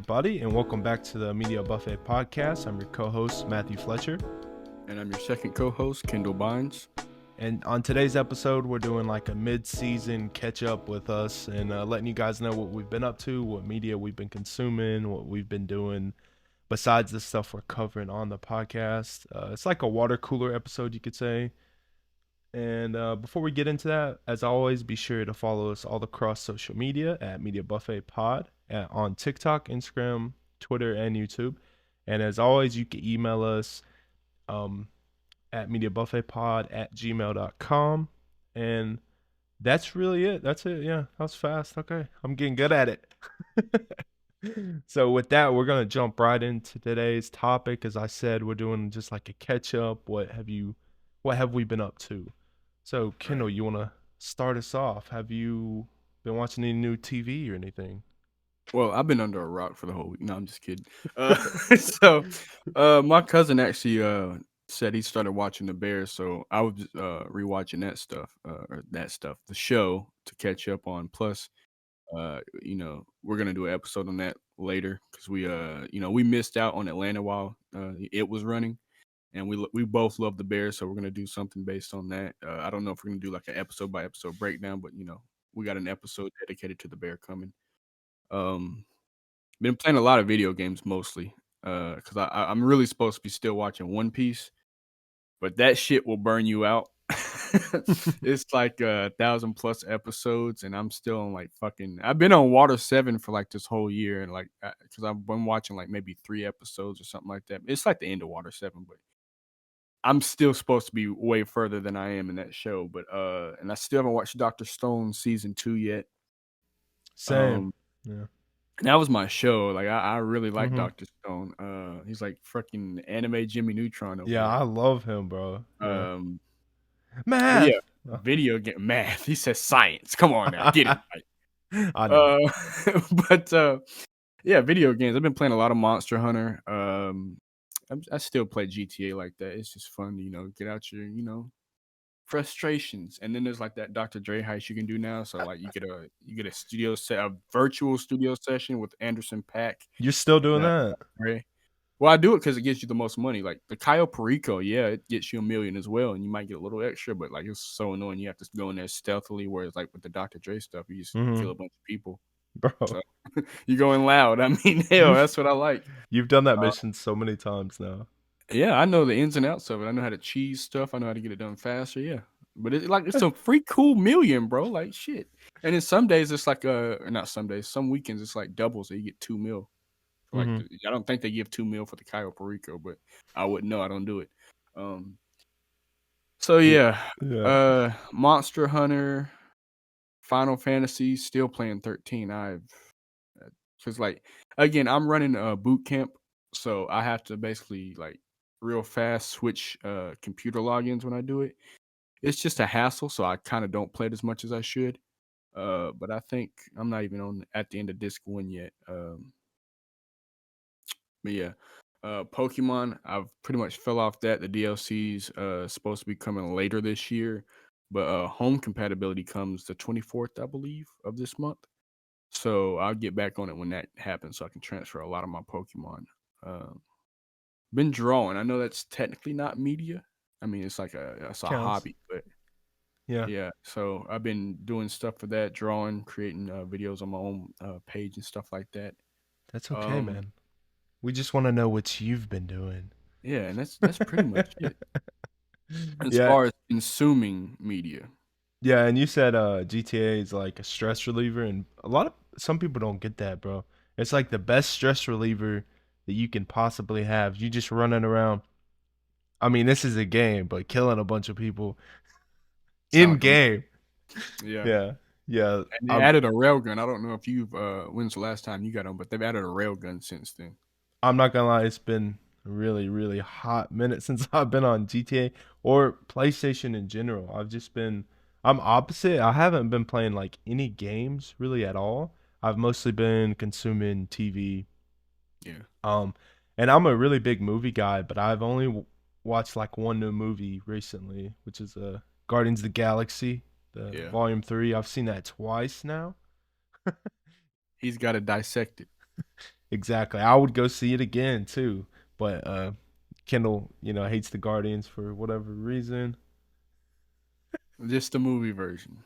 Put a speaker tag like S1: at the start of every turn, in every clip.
S1: everybody, and welcome back to the Media Buffet podcast. I'm your co-host, Matthew Fletcher.
S2: And I'm your second co-host, Kendall Bynes.
S1: And on today's episode, we're doing like a mid-season catch-up with us and letting you guys know what we've been up to, what media we've been consuming, what we've been doing besides the stuff we're covering on the podcast. It's like a water cooler episode, you could say. And before we get into that, as always, be sure to follow us all across social media at Media Buffet Pod on TikTok, Instagram, Twitter, and YouTube. And as always, you can email us at mediabuffetpod@gmail.com. And that's really it. That's it. Yeah, that was fast. Okay, I'm getting good at it. So with that, we're going to jump right into today's topic. As I said, we're doing just like a catch up. What have we been up to? So, Kendall, you want to start us off? Have you been watching any new TV or anything?
S2: Well, I've been under a rock for the whole week. No, I'm just kidding. My cousin actually said he started watching The Bears, so I was rewatching the show to catch up on. Plus, we're gonna do an episode on that later because we missed out on Atlanta while it was running. And we both love the Bears, so we're gonna do something based on that. I don't know if we're gonna do like an episode by episode breakdown, but we got an episode dedicated to the Bear coming. Been playing a lot of video games mostly, because I'm really supposed to be still watching One Piece, but that shit will burn you out. It's like 1,000+ episodes, and I'm still on I've been on Water 7 for like this whole year, and because I've been watching like maybe 3 episodes or something like that. It's like the end of Water 7, but I'm still supposed to be way further than I am in that show, but and I still haven't watched Dr. Stone season 2 yet.
S1: Same. Yeah.
S2: That was my show. Like I really like Dr. Stone. He's like freaking anime Jimmy Neutron over
S1: Yeah,
S2: there.
S1: I love him, bro.
S2: Yeah.
S1: Math.
S2: Yeah, video game math. He says science. Come on now, get it right.
S1: I know.
S2: But yeah, video games. I've been playing a lot of Monster Hunter. I still play GTA like that. It's just fun to, get out your, frustrations. And then there's like that Dr. Dre heist you can do now. So like you get a virtual studio session with Anderson .Paak.
S1: You're still doing that?
S2: Right. Well, I do it because it gets you the most money. Like the Cayo Perico, yeah, it gets you $1 million as well, and you might get a little extra, but like it's so annoying. You have to go in there stealthily. Whereas like with the Dr. Dre stuff, you just kill a bunch of people.
S1: Bro,
S2: so, you going loud. I mean, hell, that's what I like.
S1: You've done that mission so many times now.
S2: Yeah, I know the ins and outs of it. I know how to cheese stuff. I know how to get it done faster. Yeah, but it's a free cool $1 million, bro. Like shit. And then some days it's like not some days, some weekends it's like double, so you get $2 million. Like I don't think they give $2 million for the Cayo Perico, but I wouldn't know. I don't do it. So yeah. Monster Hunter, Final Fantasy, still playing 13. Because like again, I'm running a boot camp, so I have to basically like real fast switch computer logins when I do it. It's just a hassle, so I kind of don't play it as much as I should. But I think I'm not even at the end of disc 1 yet. But yeah, Pokemon, I've pretty much fell off that. The DLC's supposed to be coming later this year, but home compatibility comes the 24th, I believe, of this month. So I'll get back on it when that happens, so I can transfer a lot of my Pokemon. Been drawing. I know that's technically not media. I mean, it's like a hobby, but yeah. So I've been doing stuff for that, drawing, creating videos on my own page and stuff like that.
S1: That's okay, man. We just want to know what you've been doing.
S2: Yeah, and that's pretty much it. As far as consuming media.
S1: Yeah, and you said GTA is like a stress reliever, and some people don't get that, bro. It's like the best stress reliever that you can possibly have. You just running around. I mean, this is a game, but killing a bunch of people in game. Yeah.
S2: And they added a railgun. I don't know if when's the last time you got on, but they've added a railgun since then.
S1: I'm not gonna lie, it's been a really, really hot minute since I've been on GTA or PlayStation in general. I'm opposite. I haven't been playing like any games really at all. I've mostly been consuming TV.
S2: Yeah.
S1: And I'm a really big movie guy, but I've only watched like one new movie recently, which is Guardians of the Galaxy, Volume 3. I've seen that twice now.
S2: He's got to dissect it.
S1: Exactly. I would go see it again too, but Kendall, hates the Guardians for whatever reason.
S2: Just the movie version.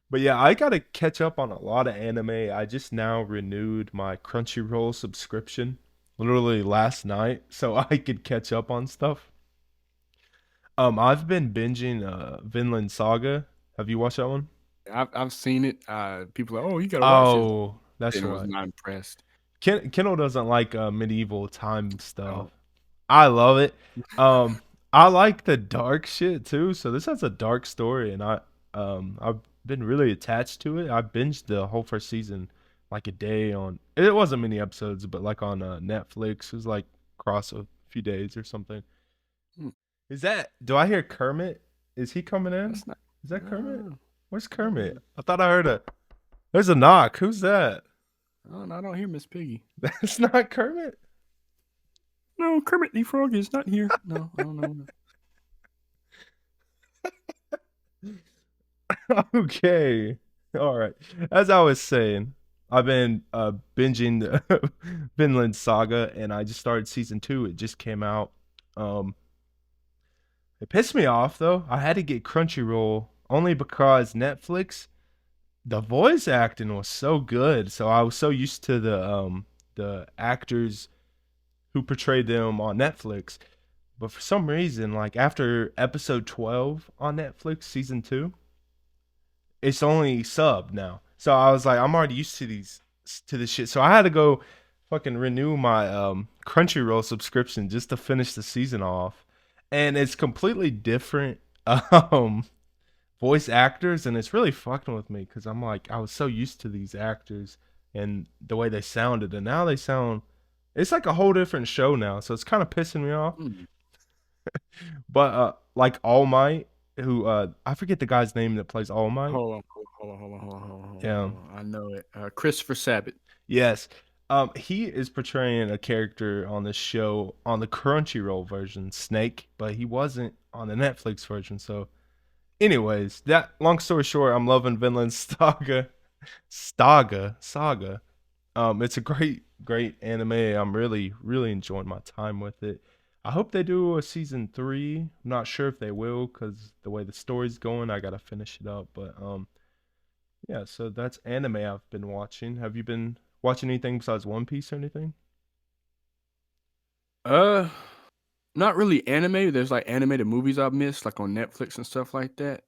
S1: But yeah, I gotta catch up on a lot of anime. I just now renewed my Crunchyroll subscription literally last night so I could catch up on stuff. I've been binging Vinland Saga. Have you watched that one?
S2: I've seen it. People are like, oh, you gotta watch this.
S1: Oh, that's
S2: And I was
S1: right.
S2: not impressed.
S1: Kendall doesn't like medieval time stuff.
S2: Oh,
S1: I love it. Um, I like the dark shit too. So this has a dark story, and I've been really attached to it. I binged the whole first season like a day on. It wasn't many episodes, but like on Netflix. It was like across a few days or something.
S2: hmm,
S1: Is that? Do I hear Kermit? Is he coming in?
S2: that's not.
S1: Is that Kermit?
S2: No,
S1: Where's
S2: no,
S1: Kermit? I thought I heard a. There's a knock. Who's that?
S2: I don't hear Miss Piggy.
S1: That's not Kermit.
S2: No, Kermit the Frog is not here. No, I don't know.
S1: Okay. All right. As I was saying, I've been binging the Vinland Saga, and I just started season 2. It just came out. Um, it pissed me off though. I had to get Crunchyroll only because Netflix, the voice acting was so good. So I was so used to the actors who portrayed them on Netflix. But for some reason, like after episode 12 on Netflix, season 2, it's only sub now. So I was like, I'm already used to this shit. So I had to go fucking renew my Crunchyroll subscription just to finish the season off. And it's completely different um voice actors, and it's really fucking with me because I'm like, I was so used to these actors and the way they sounded, and now they sound, it's like a whole different show now. So it's kind of pissing me off.
S2: Hmm.
S1: But like All Might, who I forget the guy's name that plays All Might. Yeah.
S2: I know it. Christopher Sabat.
S1: Yes. He is portraying a character on this show on the Crunchyroll version, Snake, but he wasn't on the Netflix version. So, anyways, that long story short, I'm loving Vinland Saga. It's a great anime. I'm really enjoying my time with it. I hope they do a season 3. I'm not sure if they will because the way the story's going, I gotta finish it up. But yeah, so that's anime I've been watching. Have you been watching anything besides One Piece or anything?
S2: Uh, Not really anime. There's like animated movies I've missed, like on Netflix and stuff like that.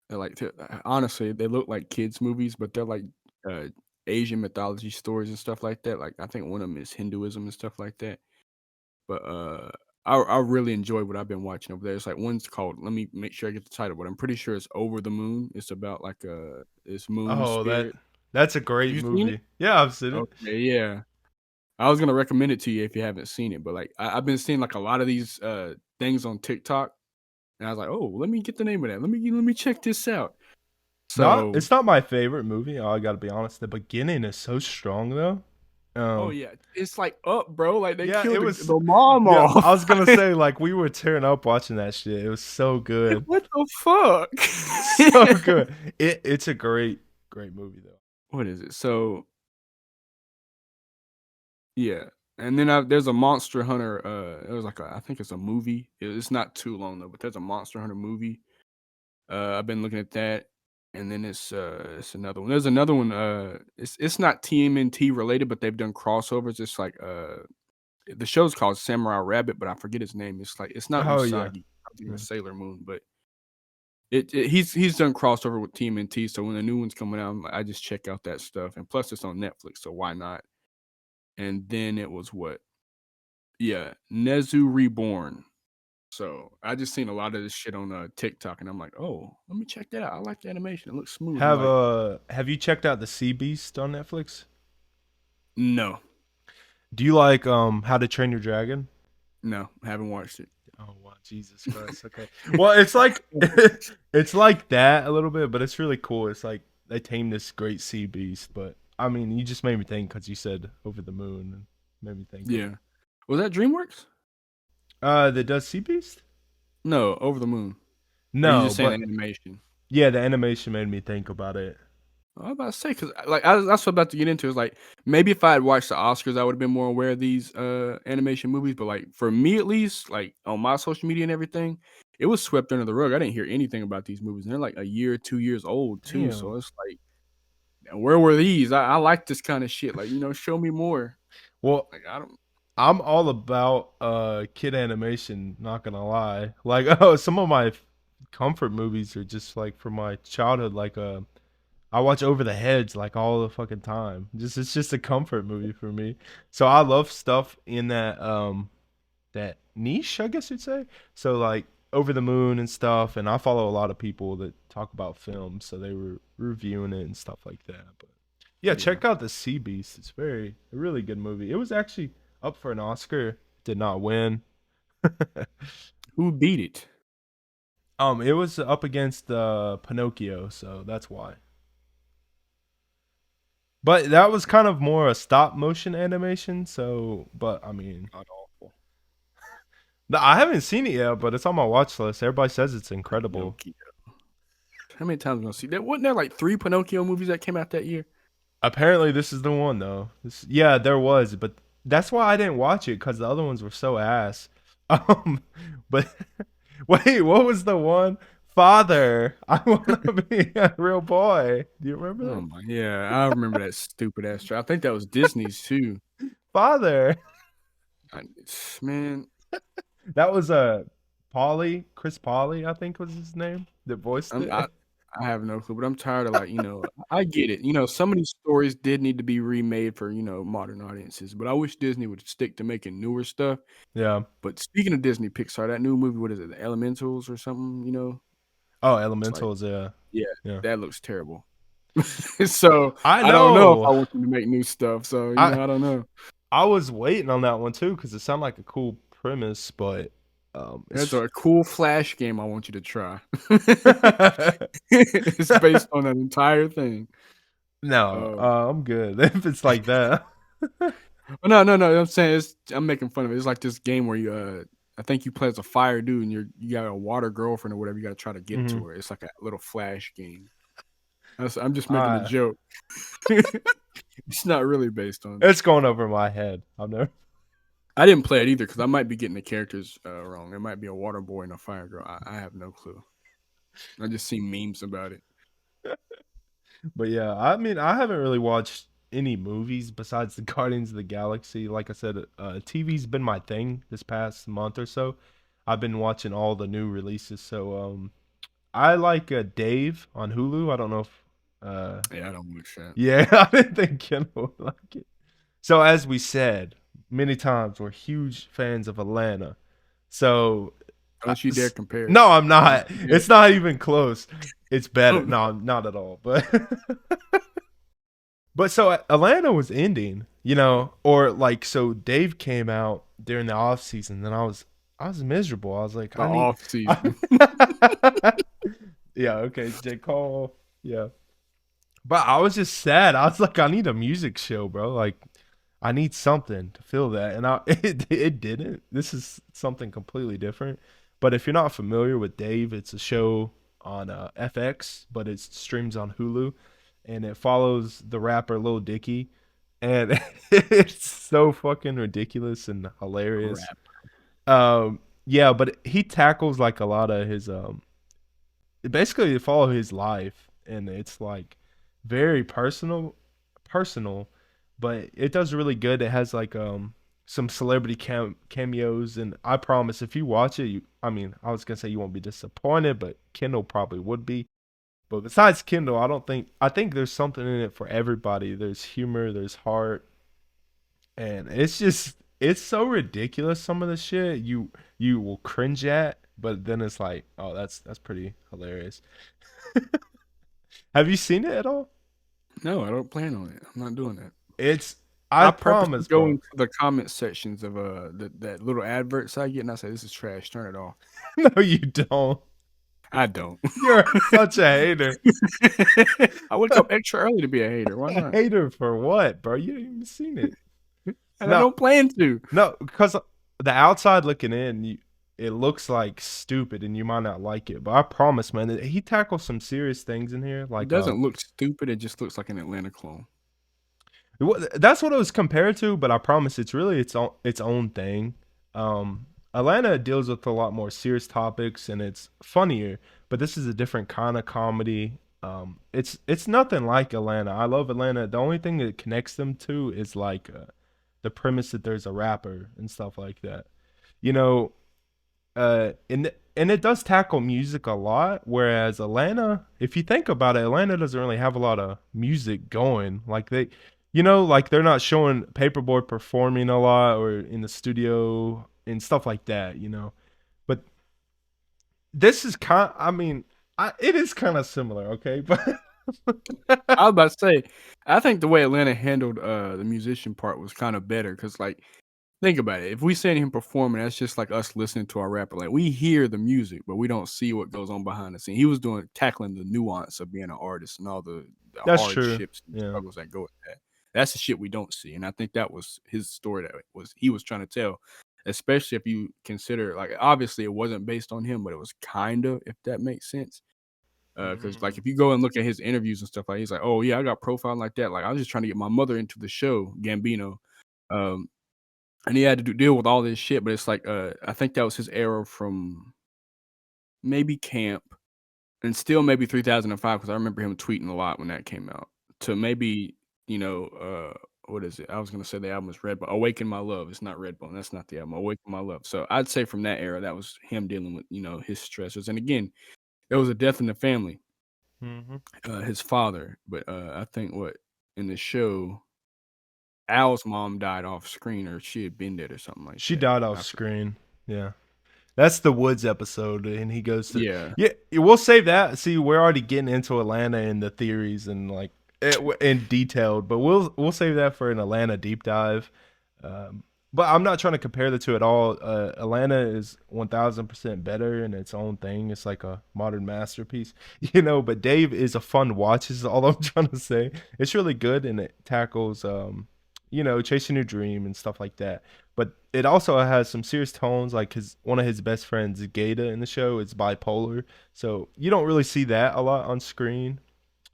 S2: They're like, honestly, they look like kids' movies, but they're like uh, Asian mythology stories and stuff like that. Like I think one of them is Hinduism and stuff like that. But I really enjoy what I've been watching over there. It's like one's called. Let me make sure I get the title, but I'm pretty sure it's Over the Moon. It's about like this moon
S1: Oh,
S2: spirit.
S1: that's a
S2: Have
S1: great
S2: you seen it?
S1: movie. Yeah, I've seen it.
S2: Okay, yeah. I was gonna recommend it to you if you haven't seen it, but like I've been seeing like a lot of these things on TikTok, and I was like, oh, let me get the name of that. Let me check this out.
S1: Not
S2: So,
S1: it's not my favorite movie. I gotta be honest. The beginning is so strong though.
S2: oh
S1: Um,
S2: yeah, it's like up, bro. Like they
S1: yeah,
S2: killed
S1: it
S2: the
S1: was.
S2: mom
S1: Yeah,
S2: off.
S1: I was gonna say like we were tearing up watching that shit. It was so good,
S2: What the fuck?
S1: so good. It's a great movie though.
S2: What is it? So yeah, and then there's a Monster Hunter. It was like I think it's a movie. It's not too long though, but there's a Monster Hunter movie. I've been looking at that, and then it's another one. There's another one. It's not TMNT related, but they've done crossovers. It's like the show's called Samurai Rabbit, but I forget his name. It's like it's not
S1: Oh yeah.
S2: Usagi. I think
S1: Yeah.
S2: it's Sailor Moon, but he's done crossover with TMNT. So when the new one's coming out, I just check out that stuff, and plus it's on Netflix, so why not? And then it was what? Yeah, Nezu Reborn. So I just seen a lot of this shit on TikTok, and I'm like, oh, let me check that out. I like the animation; it looks smooth. I'm like,
S1: Have you checked out the Sea Beast on Netflix?
S2: no,
S1: Do you like How to Train Your Dragon?
S2: no, I haven't watched it.
S1: Oh wow, Jesus Christ. Okay. Well, it's like it's like that a little bit, but it's really cool. It's like they tamed this great sea beast, but I mean, you just made me think because you said over the moon and made me think of
S2: Yeah, was that DreamWorks?
S1: that does sea beast?
S2: No, Over the Moon. Or you
S1: No,
S2: just saying
S1: but
S2: animation?
S1: yeah, the animation made me think about it.
S2: I was about to say because that's what I'm about to get into. Is like maybe if I had watched the Oscars, I would have been more aware of these animation movies. But like for me at least, like on my social media and everything, it was swept under the rug. I didn't hear anything about these movies, and they're like a year, 2 years old too. So
S1: Damn.
S2: it's like, where were these? I like this kind of shit. Like show me more.
S1: Well,
S2: Like I don't.
S1: I'm all about kid animation, not gonna lie. Like oh, some of my comfort movies are just like from my childhood, like I watch Over the Heads like all the fucking time. Just it's just a comfort movie for me. So I love stuff in that niche, I guess you'd say. So like Over the Moon and stuff, and I follow a lot of people that talk about films, so they were reviewing it and stuff like that. But yeah,
S2: Yeah.
S1: check out the Sea Beast. It's a really good movie. It was actually up for an Oscar, did not win.
S2: Who beat it?
S1: It was up against Pinocchio, so that's why. But that was kind of more a stop motion animation, so but I mean,
S2: God awful.
S1: I haven't seen it yet, but it's on my watch list. Everybody says it's incredible.
S2: Pinocchio. How many times am I gonna see that? Wasn't there like 3 Pinocchio movies that came out that year?
S1: Apparently, this is the one though. Yeah, there was, but that's why I didn't watch it because the other ones were so ass. But wait, what was the one? Father, I want to be a real boy. Do you remember
S2: Oh
S1: that?
S2: my, yeah, I remember that stupid ass show. I think that was Disney's too.
S1: Father.
S2: I, man,
S1: That was Polly, Chris Polly, I think was his name that voiced
S2: I'm I,
S1: it.
S2: I have no clue, but I'm tired of I get it. Some of these stories did need to be remade for modern audiences, but I wish Disney would stick to making newer stuff.
S1: Yeah.
S2: But speaking of Disney Pixar, that new movie, what is it, The Elementals or something?
S1: Oh,
S2: It's like,
S1: Elementals. Yeah.
S2: yeah,
S1: Yeah.
S2: that looks terrible. So
S1: I
S2: I don't know if I
S1: know.
S2: want them to make new stuff. So
S1: I
S2: I don't know.
S1: I was waiting on that one too because it sounded like a cool premise, but
S2: There's
S1: it's
S2: a cool Flash game I want you to try. It's based on an entire thing.
S1: no,
S2: Um,
S1: I'm good if it's like that.
S2: but no. I'm saying I'm making fun of it. It's like this game where I think you play as a fire dude, and you got a water girlfriend or whatever. You got to try to get
S1: Hmm.
S2: to her. It's like a little Flash game. I'm just making a
S1: Uh,
S2: joke. It's not really based on.
S1: it's going over my head. I've never.
S2: I didn't play it either because I might be getting the characters wrong. There might be a water boy and a fire girl. I have no clue. I just see memes about it.
S1: But yeah, I mean, I haven't really watched any movies besides the Guardians of the Galaxy. Like I said, TV's been my thing this past month or so. I've been watching all the new releases. So I like Dave on Hulu. I don't know if
S2: Yeah, I don't watch that.
S1: yeah, I didn't think Ken would like it. So as we said many times, we're huge fans of Atlanta. So
S2: Don't you dare compare it.
S1: no, I'm
S2: Don't
S1: not.
S2: you dare.
S1: It's not even close. It's better. No, not at all. But but so Atlanta was ending, or like so Dave came out during the off season, and I was miserable. I was like,
S2: The
S1: I need.
S2: off season.
S1: Yeah. Okay. J Cole. Yeah. But I was just sad. I was like, I need a music show, bro. Like, I need something to fill that, and it didn't. This is something completely different. But if you're not familiar with Dave, it's a show on FX, but it streams on Hulu, and it follows the rapper Lil Dicky, and it's so fucking ridiculous and hilarious.
S2: Crap.
S1: Yeah, but he tackles like a lot of his basically follow his life, and it's like very personal, but it does really good. It has like some celebrity cameos, and I promise if you watch it, I mean, I was gonna say you won't be disappointed, but Kendall probably would be. But besides Kendall, I think there's something in it for everybody. There's humor, there's heart, and it's so ridiculous. Some of the shit you will cringe at, but then it's like, oh, that's pretty hilarious. Have you seen it at all?
S2: No, I don't plan on it. I'm not doing that.
S1: It's I
S2: I purposely
S1: promise,
S2: go
S1: bro.
S2: into the comment sections of that little adverts I get, and I say this is trash. Turn it off.
S1: No, you don't.
S2: I don't.
S1: You're such a hater.
S2: I wake up extra early to be a hater. Why
S1: A
S2: not?
S1: hater for what, bro? You ain't even seen it.
S2: And I
S1: No,
S2: don't plan to.
S1: no, because the outside looking in, it looks like stupid and you might not like it, but I promise, man, he tackles some serious things in here.
S2: It
S1: Like
S2: doesn't look stupid. It just looks like an Atlanta clone.
S1: that's what it was compared to, but I promise it's really its own thing. Atlanta deals with a lot more serious topics and it's funnier, but this is a different kind of comedy. It's nothing like Atlanta. I love Atlanta. The only thing that connects them to is like the premise that there's a rapper and stuff like that. You know, and it does tackle music a lot. Whereas Atlanta, if you think about it, Atlanta doesn't really have a lot of music going. Like like they're not showing Paperboy performing a lot or in the studio and stuff like that. But this is it is kind of similar, okay, but.
S2: I was about to say, I think the way Atlanta handled the musician part was kind of better because, like, think about it. If we seen him performing, that's just like us listening to our rapper. Like, we hear the music, but we don't see what goes on behind the scene. He was tackling the nuance of being an artist and all the
S1: That's true.
S2: hardships and
S1: Yeah.
S2: struggles that go with that. That's the shit we don't see, and I think that was his story he was trying to tell. Especially if you consider, like, obviously it wasn't based on him, but it was kind of, if that makes sense. Because like if you go and look at his interviews and stuff, like he's like, "Oh yeah, I got profiled like that. Like I was just trying to get my mother into the show, Gambino." Um, and he had to deal with all this shit. But it's like, I think that was his era from maybe Camp and still maybe 3005 because I remember him tweeting a lot when that came out. To maybe what is it? I was gonna say the album is Redbone. Awaken My Love. It's not Redbone. That's not the album. Awaken My Love. So I'd say from that era, that was him dealing with his stressors. And again, there was a death in the family.
S1: Mm-hmm.
S2: His father, but I think what in the show, Al's mom died off screen, or she had been dead, or something like
S1: She
S2: that.
S1: died off screen. Yeah. That's the Woods episode, and he goes to
S2: Yeah,
S1: We'll save that. See, we're already getting into Atlanta and the theories and like in detailed, but we'll save that for an Atlanta deep dive. But I'm not trying to compare the two at all. Atlanta is 1,000% better in its own thing. It's like a modern masterpiece, But Dave is a fun watch. Is all I'm trying to say. It's really good and it tackles, chasing your dream and stuff like that. But it also has some serious tones, like one of his best friends, Gata, in the show, is bipolar. So you don't really see that a lot on screen,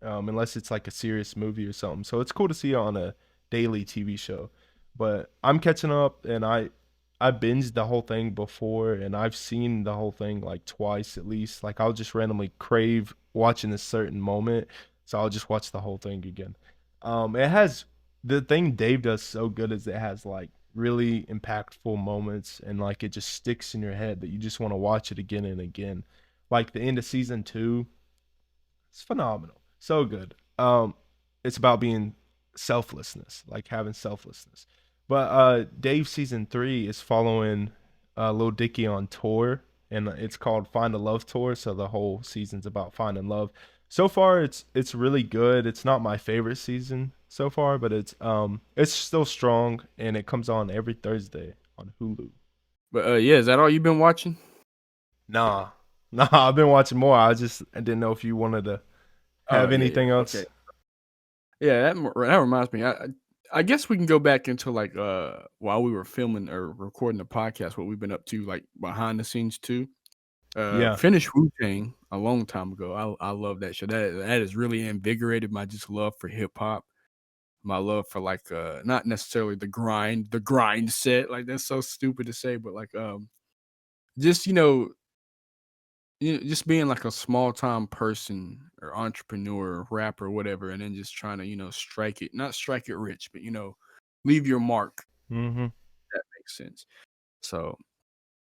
S1: unless it's like a serious movie or something. So it's cool to see it on a daily TV show. But I'm catching up, and I binged the whole thing before, and I've seen the whole thing like twice at least. Like I'll just randomly crave watching a certain moment, so I'll just watch the whole thing again. It has the thing Dave does so good is it has like really impactful moments, and like it just sticks in your head that you just want to watch it again and again. Like the end of season 2, it's phenomenal, so good. It's about being selflessness, like having selflessness. But Dave season 3 is following Lil Dicky on tour, and it's called Find a Love Tour. So the whole season's about finding love. So far, it's really good. It's not my favorite season so far, but it's still strong, and it comes on every Thursday on Hulu.
S2: but yeah, is that all you've been watching?
S1: Nah, nah, I've been watching more. I didn't know if you wanted to have anything else.
S2: Okay. Yeah, that reminds me. I guess we can go back into like while we were filming or recording the podcast, what we've been up to like behind the scenes too.
S1: Yeah.
S2: Finished Wu-Tang a long time ago. I love that show. That has really invigorated my just love for hip hop. My love for like not necessarily the grind set. Like that's so stupid to say, but like just just being like a small time person or entrepreneur, or rapper, whatever, and then just trying to not strike it rich, but leave your mark.
S1: Mm-hmm.
S2: That makes sense. So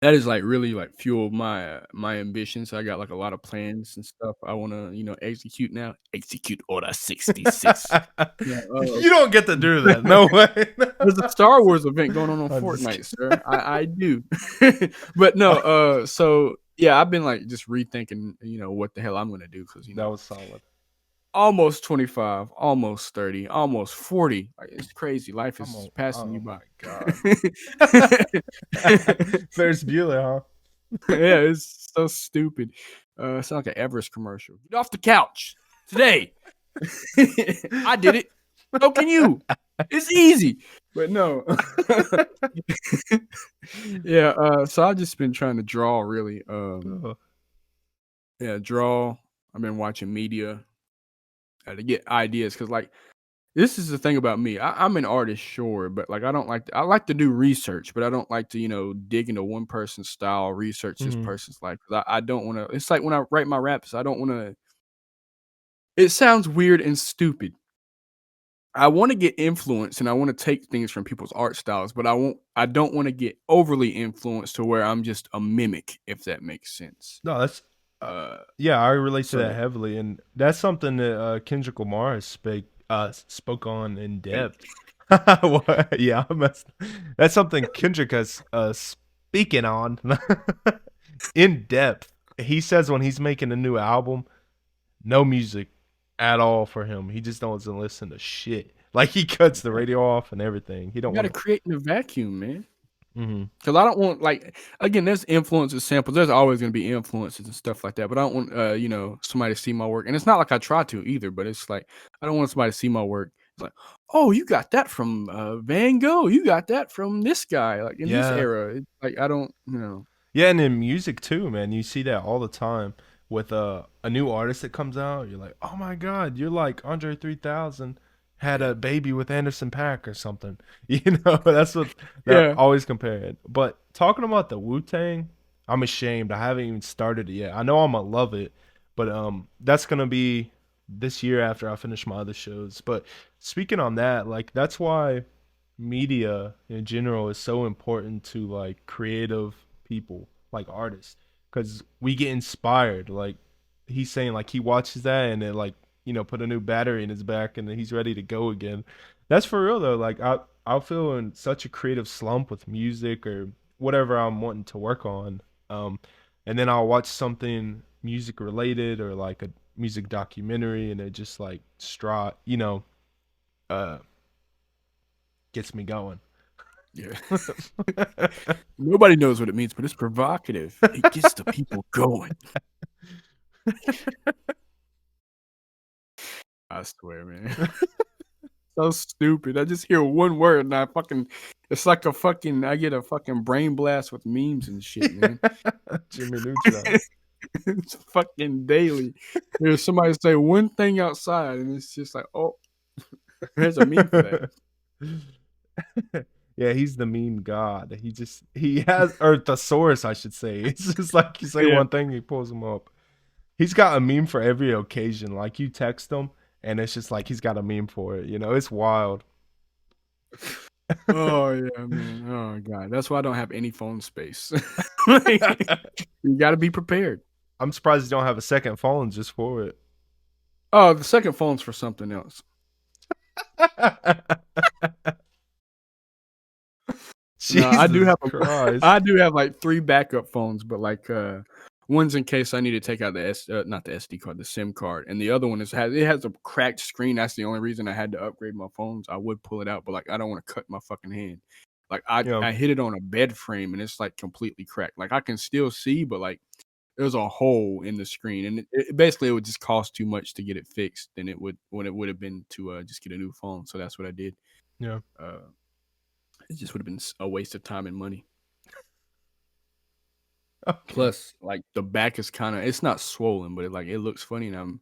S2: that is like really like fueled my ambitions. I got like a lot of plans and stuff I want to execute now. Execute Order 66. Yeah,
S1: You don't get to do that. No way.
S2: there's a Star Wars event going on
S1: I'm just
S2: Fortnite, sir. I do. But no, so yeah, I've been like just rethinking, what the hell I'm gonna do because
S1: That was solid.
S2: almost 25, almost 30, almost 40. Like it's crazy. Life is passing you by.
S1: God. Ferris Bueller, huh?
S2: Yeah, it's so stupid. It's like an Everest commercial. Get off the couch today. I did it. So can you. It's easy. But no. Yeah, so I've just been trying to draw really.
S1: Oh.
S2: Yeah, draw. I've been watching media to get ideas because, like, this is the thing about me. I'm an artist, sure, but like I like to do research, but I don't like to, dig into one person's style, research this
S1: Mhm.
S2: person's life. 'Cause I don't want to. It's like when I write my raps, I don't want to. It sounds weird and stupid. I want to get influenced and I want to take things from people's art styles, but I don't want to get overly influenced to where I'm just a mimic, if that makes sense.
S1: No, that's
S2: Uh,
S1: yeah, I relate to that
S2: so
S1: heavily, and that's something that Kendrick Lamar has spoke on in
S2: fake.
S1: depth. What? Yeah, that's something Kendrick has speaking on in depth. He says when he's making a new album, no music at all for him. He just doesn't listen to shit. Like he cuts the radio off and everything. He
S2: You
S1: don't
S2: got to
S1: want
S2: create in a vacuum, man.
S1: to.
S2: 'Cause I don't want, like, again, there's influences, samples, there's always gonna be influences and stuff like that, but I don't want, somebody to see my work, and it's not like I try to either, but it's like, I don't want somebody to see my work. It's like, "Oh, you got that from, Van Gogh, you got that from this guy, like, in this
S1: Yeah.
S2: era." It's like, I don't
S1: Yeah, and in music too, man. You see that all the time with a new artist that comes out. You're like, oh my god, you're like Andre 3000 had
S2: Yeah.
S1: a baby with Anderson Paak or something. You know, that's what they're
S2: Yeah.
S1: always comparing. But talking about the Wu Tang, I'm ashamed. I haven't even started it yet. I know I'm gonna love it, but that's gonna be this year after I finish my other shows. But speaking on that, like that's why media in general is so important to like creative people like artists because we get inspired like he's saying like he watches that and it like put a new battery in his back and then he's ready to go again. That's for real though. Like I'll feel in such a creative slump with music or whatever I'm wanting to work on, um and then I'll watch something music related or like a music documentary and it just like uh gets me going.
S2: Yeah. Nobody knows what it means, but it's provocative. It gets the people going. I swear, man. So stupid. I just hear one word and it's like I get a fucking brain blast with memes and shit, man.
S1: Jimmy Neutron.
S2: It's fucking daily. There's somebody say one thing outside and it's just like, oh, there's a meme for that.
S1: Yeah, he's the meme god. He has or thesaurus, I should say. It's just like you say
S2: Yeah.
S1: one thing, he pulls them up. He's got a meme for every occasion. Like you text him, and it's just like he's got a meme for it. It's wild.
S2: Oh yeah, man. Oh god. That's why I don't have any phone space. Like, you gotta be prepared.
S1: I'm surprised you don't have a second phone just for it.
S2: Oh, the second phone's for something else. No,
S1: Jesus Christ.
S2: I do have like 3 backup phones, but like one's in case I need to take out not the SD card, the SIM card, and the other one it has a cracked screen. That's the only reason I had to upgrade my phones. I would pull it out, but like I don't want to cut my fucking hand. Like
S1: Yeah.
S2: I hit it on a bed frame and it's like completely cracked. Like I can still see, but like there's a hole in the screen, and basically it would just cost too much to get it fixed than it would have been to just get a new phone. So that's what I did.
S1: Yeah.
S2: Uh, it just would have been a waste of time and money.
S1: Okay.
S2: Plus, like the back is it's not swollen, but it looks funny, and I'm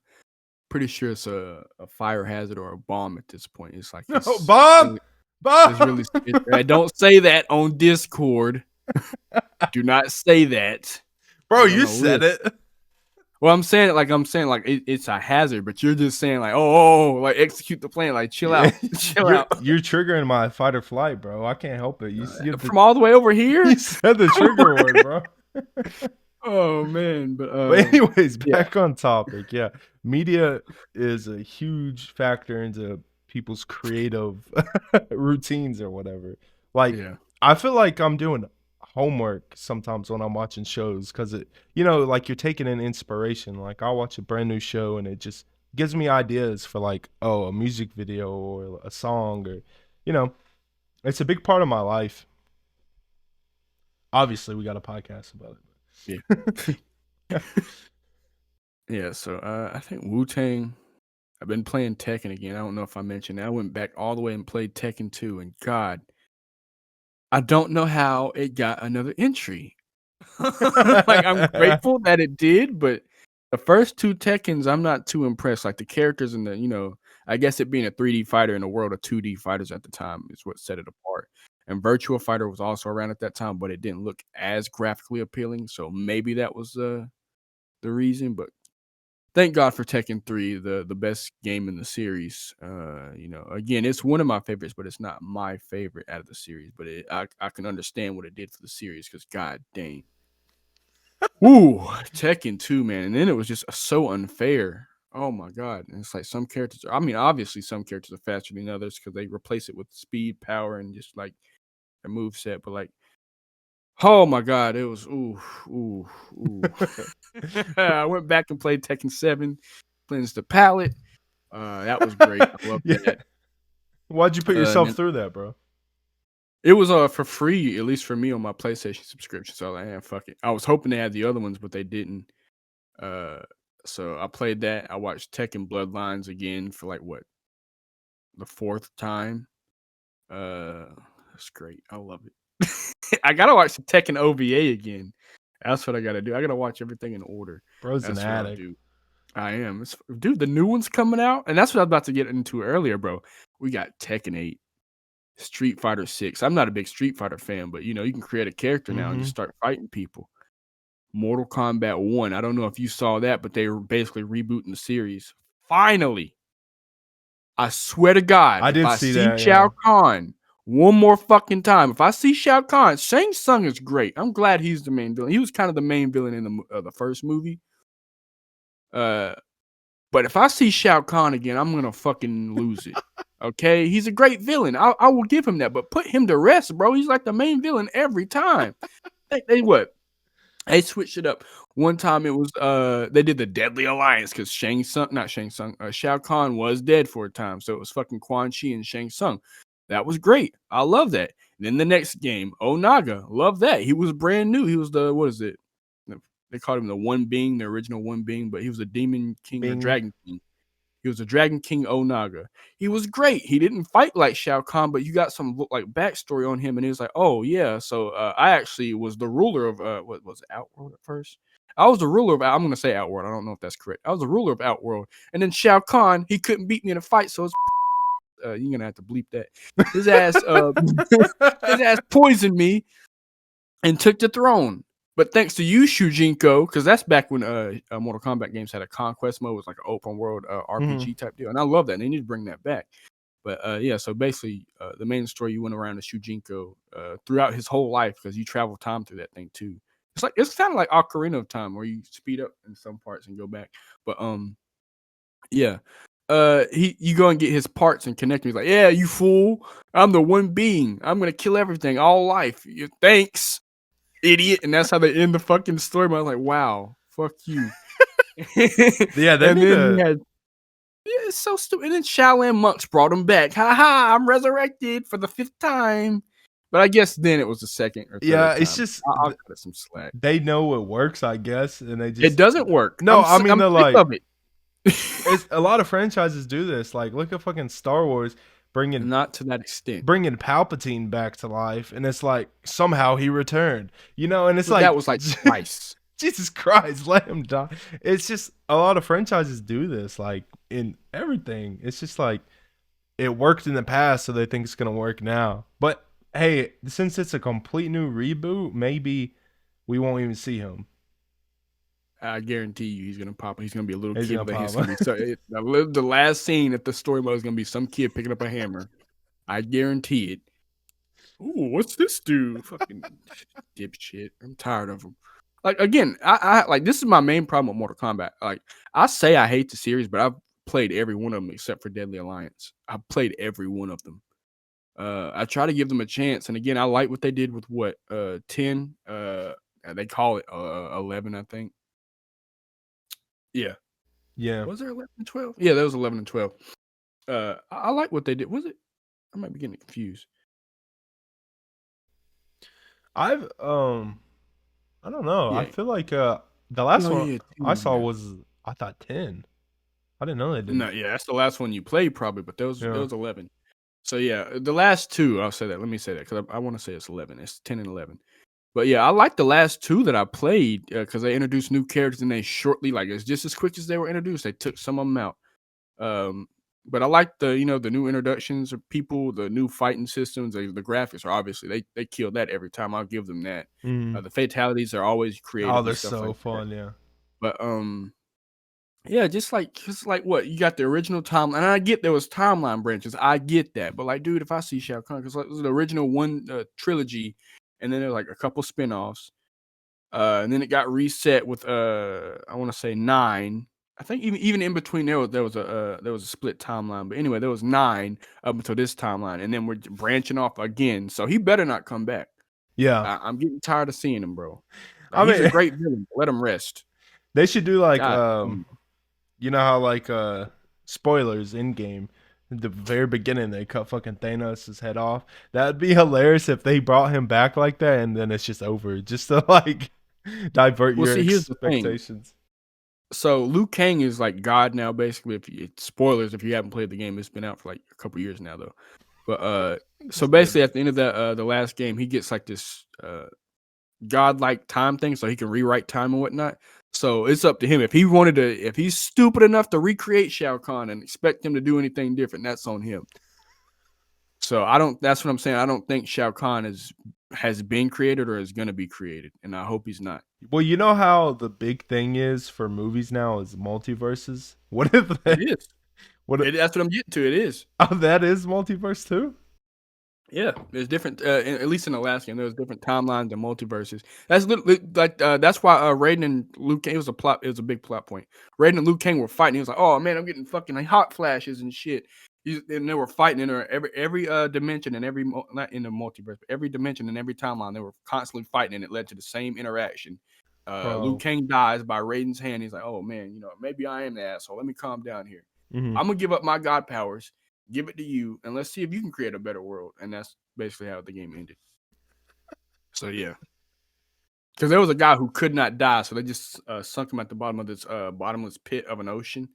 S2: pretty sure it's a fire hazard or a bomb at this point. It's like
S1: No, Bob!
S2: it's really I don't say that on Discord. Do not say that.
S1: Bro, you said it.
S2: Well, I'm saying it's a hazard, but you're just saying like, oh, like execute the plan, like chill out, chill out.
S1: You're triggering my fight or flight, bro. I can't help it.
S2: From all the way over here.
S1: You said the trigger word, bro.
S2: Oh man, but
S1: anyways, back on topic. Yeah, media is a huge factor into people's creative routines or whatever. Like, I feel like I'm doing homework sometimes when I'm watching shows because like you're taking in inspiration. Like I'll watch a brand new show and it just gives me ideas for like, a music video or a song or, it's a big part of my life. Obviously, we got a podcast about it.
S2: Yeah. Yeah. So I think Wu-Tang. I've been playing Tekken again. I don't know if I mentioned that. I went back all the way and played Tekken 2, and God, I don't know how it got another entry. Like, I'm grateful that it did, but the first 2 Tekkens, I'm not too impressed. Like, the characters and I guess it being a 3D fighter in a world of 2D fighters at the time is what set it apart. And Virtua Fighter was also around at that time, but it didn't look as graphically appealing, so maybe that was, the reason, but thank God for Tekken 3, the best game in the series. Again, it's one of my favorites, but it's not my favorite out of the series. But I can understand what it did for the series because God dang, woo, Tekken 2, man, and then it was just so unfair. Oh my God, and it's like some characters. I mean, obviously some characters are faster than others because they replace it with speed, power, and just like a move set. But like, oh my God, it was ooh. I went back and played Tekken 7, cleansed the palette. That was great. I love
S1: Yeah.
S2: that.
S1: Why'd you put
S2: And
S1: yourself
S2: then
S1: through that, bro?
S2: it was for free, at least for me on my PlayStation subscription. So I was like, fuck it. I was hoping they had the other ones, but they didn't. Uh, so I played that. I watched Tekken Bloodlines again for like what, the 4th time. That's great. I love it. I gotta watch the Tekken OVA again. That's what I gotta do. I gotta watch everything in order.
S1: Bro's an
S2: That's what I'll
S1: addict.
S2: do. I am. Dude, the new one's coming out, and that's what I was about to get into earlier, bro. We got Tekken 8, Street Fighter 6. I'm not a big Street Fighter fan, but you can create a character now and just start fighting people. Mortal Kombat 1. I don't know if you saw that, but they were basically rebooting the series. Finally. I swear to God,
S1: I
S2: if
S1: did
S2: I
S1: see
S2: see
S1: that, yeah.
S2: Shao Kahn one more fucking time, if I see Shao Kahn, Shang Tsung is great. I'm glad he's the main villain. He was kind of the main villain in the first movie. But if I see Shao Kahn again, I'm gonna fucking lose it. Okay, he's a great villain. I will give him that, but put him to rest, bro. He's like the main villain every time. They switched it up. One time it was they did the Deadly Alliance because Shao Kahn was dead for a time, so it was fucking Quan Chi and Shang Tsung. That was great. I love that. And then the next game, Onaga, love that. He was brand new. He was what is it? They called him the One Being, the original One Being, but he was a Demon King or
S1: Bing.
S2: Dragon King. He was a Dragon King Onaga. He was great. He didn't fight like Shao Kahn, but you got some like backstory on him, and he was like, "Oh yeah, so I actually was the ruler of what was it, Outworld at first? I was the ruler of. I'm gonna say Outworld. I don't know if that's correct. I was the ruler of Outworld, and then Shao Kahn, he couldn't beat me in a fight, so you're gonna have to bleep that. His ass, his ass poisoned me and took the throne. But thanks to you, Shujinko, because that's back when Mortal Kombat games had a conquest mode, it was like an open world RPG type deal, and I love that. And they need to bring that back. But yeah, so basically, the main story you went around to Shujinko throughout his whole life because you travel time through that thing too. It's kind of like Ocarina of Time where you speed up in some parts and go back. But yeah. You go and get his parts and connect me. He's like, yeah, you fool. I'm the One Being. I'm gonna kill everything, all life. Thanks, idiot. And that's how they end the fucking story. But I was like, wow, fuck you.
S1: Yeah, they
S2: and
S1: need
S2: then he
S1: to.
S2: had it's so stupid. And then Shaolin monks brought him back. Ha ha, I'm resurrected for the 5th time. But I guess then it was the 2nd or 3rd
S1: Yeah,
S2: time.
S1: it's just
S2: I'll cut it some slack.
S1: they know it works, I guess, and they
S2: It
S1: just.
S2: doesn't work.
S1: No, I mean
S2: I'm
S1: they're
S2: sick
S1: like.
S2: of it.
S1: It's a lot of franchises do this. Like, look at fucking Star Wars bringing
S2: Not to that extent.
S1: Palpatine back to life, and it's like somehow he returned, and it's
S2: But
S1: like
S2: that was like twice.
S1: Jesus Christ, let him die. It's just a lot of franchises do this, like in everything. It's just like it worked in the past, so they think it's gonna work now. But hey, since it's a complete new reboot, maybe we won't even see him.
S2: I guarantee you, he's gonna pop. He's gonna be a little
S1: He's
S2: kid,
S1: gonna
S2: but he's
S1: pop.
S2: gonna be the last scene at the story mode is gonna be some kid picking up a hammer. I guarantee it. Ooh, what's this dude? Fucking dipshit. I'm tired of him. Like again, I like this is my main problem with Mortal Kombat. Like I say I hate the series, but I've played every one of them except for Deadly Alliance. I've played every one of them. I try to give them a chance, and again, I like what they did with 10. They call it 11, I think. Yeah.
S1: Yeah.
S2: Was there 11 and 12? Yeah, that was 11 and 12. I like what they did. Was it? I might be getting confused.
S1: I've I don't know. I
S2: Yeah.
S1: feel like the last
S2: Oh,
S1: one
S2: yeah,
S1: I
S2: 10,
S1: saw
S2: yeah.
S1: was I thought 10. I didn't know they did.
S2: No, yeah, that's the last one you played probably, but there was
S1: Yeah.
S2: 11. So yeah, the last two, I'll say that. Let me say that because I want to say it's 11. It's 10 and 11. But yeah, I like the last two that I played because they introduced new characters and they shortly, like it's just as quick as they were introduced, they took some of them out. But I like the the new introductions of people, the new fighting systems, the graphics are obviously they kill that every time. I'll give them that.
S1: Mm.
S2: The fatalities are always
S1: Oh,
S2: creative and
S1: they're
S2: stuff
S1: so
S2: like that.
S1: fun. Yeah.
S2: But yeah, just like what you got the original timeline. And I get there was timeline branches. I get that, but like, dude, if I see Shao Kahn, because like, it was the original one trilogy, and then there's like a couple spinoffs, and then it got reset with I want to say 9. I think even in between there was a split timeline. But anyway, there was 9 up until this timeline, and then we're branching off again. So he better not come back.
S1: Yeah.
S2: I'm getting tired of seeing him, bro. Like,
S1: I
S2: he's a
S1: mean,
S2: great villain. Let him rest.
S1: they should do like
S2: God.
S1: you know how like spoilers in game. At the very beginning, they cut fucking Thanos' head off. That'd be hilarious if they brought him back like that, and then it's just over, just to like divert
S2: Well,
S1: your
S2: see, here's the thing.
S1: expectations.
S2: So Liu Kang is like God now, basically. Spoilers, if you haven't played the game, it's been out for like a couple years now, though. But so basically, at the end of the last game, he gets like this godlike time thing, so he can rewrite time and whatnot. So it's up to him if he wanted to. If he's stupid enough to recreate Shao Kahn and expect him to do anything different, that's on him. So I don't. That's what I'm saying. I don't think Shao Kahn has been created or is going to be created, and I hope he's not.
S1: Well, you know how the big thing is for movies now is multiverses. What if they,
S2: It is. That's what I'm getting to. It is.
S1: Oh, that is multiverse too?
S2: Yeah, there's different. At least in the last game, there was different timelines and multiverses. That's literally like that's why Raiden and Luke Kang, it was a plot. It was a big plot point. Raiden and Luke Kang were fighting. He was like, "Oh man, I'm getting fucking like, hot flashes and shit." And they were fighting in every dimension and not in the multiverse, but every dimension and every timeline. They were constantly fighting, and it led to the same interaction. Liu Kang dies by Raiden's hand. He's like, "Oh man, maybe I am the asshole. Let me calm down here.
S1: Mm-hmm.
S2: I'm gonna give up my god powers." Give it to you, and let's see if you can create a better world. And that's basically how the game ended. So yeah, because there was a guy who could not die, so they just sunk him at the bottom of this bottomless pit of an ocean.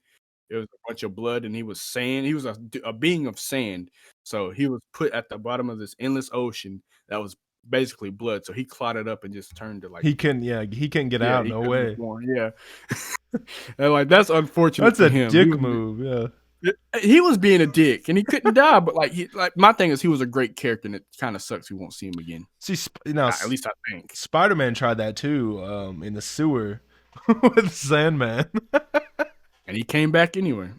S2: It was a bunch of blood, and he was sand. He was a being of sand, so he was put at the bottom of this endless ocean that was basically blood. So he clotted up and just turned to like
S1: he can get out. No way.
S2: Yeah, and like that's unfortunate.
S1: That's a
S2: him.
S1: dick move. Yeah.
S2: He was being a dick, and he couldn't die. But like my thing is, he was a great character, and it kind of sucks we won't see him again.
S1: See,
S2: At least I think
S1: Spider-Man tried that too, in the sewer with Sandman,
S2: and he came back anyway.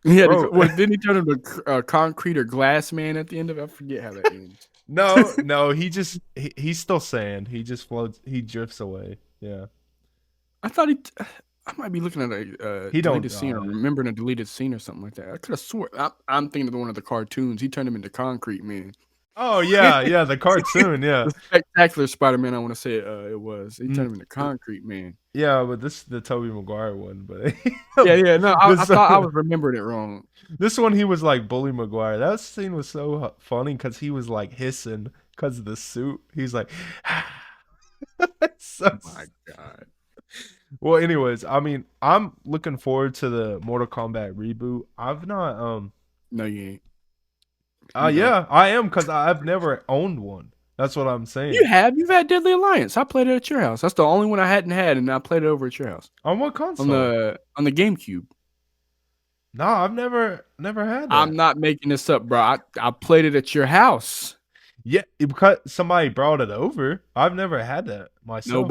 S2: Yeah, didn't he turn into concrete or glass man at the end of it? I forget how that ends.
S1: No, he's still sand. He just floats. He drifts away. Yeah,
S2: I thought I might be looking at a deleted scene or remembering a deleted scene or something like that. I could have swore. I'm thinking of one of the cartoons. He turned him into Concrete Man.
S1: Oh yeah, the cartoon, yeah.
S2: The Spectacular Spider-Man, I want to say it was. He turned him into Concrete Man.
S1: Yeah, but this is the Tobey Maguire one. But
S2: yeah, no, I thought I was remembering it wrong.
S1: This one, he was like Bully Maguire. That scene was so funny because he was like hissing because of the suit. He's like,
S2: oh my god.
S1: Well, anyways, I mean, I'm looking forward to the Mortal Kombat reboot. I've not
S2: No, you ain't.
S1: Yeah, I am because I've never owned one. That's what I'm saying.
S2: You have. You've had Deadly Alliance. I played it at your house. That's the only one I hadn't had, and I played it over at your house.
S1: On what console?
S2: On the GameCube.
S1: No, I've never had that.
S2: I'm not making this up, bro. I played it at your house.
S1: Yeah, because somebody brought it over. I've never had that myself.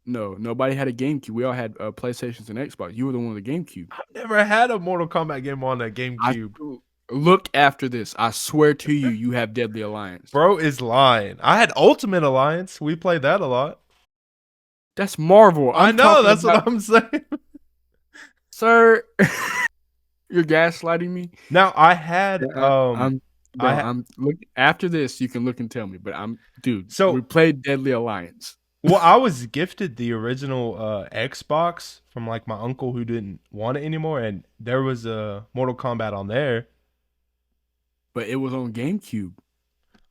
S2: Nobody had a GameCube. We all had PlayStations and Xbox. You were the one with the GameCube.
S1: I've never had a Mortal Kombat game on a GameCube.
S2: Look after this. I swear to you, you have Deadly Alliance.
S1: Bro is lying. I had Ultimate Alliance. We played that a lot.
S2: That's Marvel.
S1: I know. That's what I'm saying.
S2: Sir, you're gaslighting me.
S1: Now, I had...
S2: look after this, you can look and tell me. But
S1: so
S2: we played Deadly Alliance.
S1: Well, I was gifted the original Xbox from like my uncle who didn't want it anymore, and there was a Mortal Kombat on there.
S2: But it was on GameCube.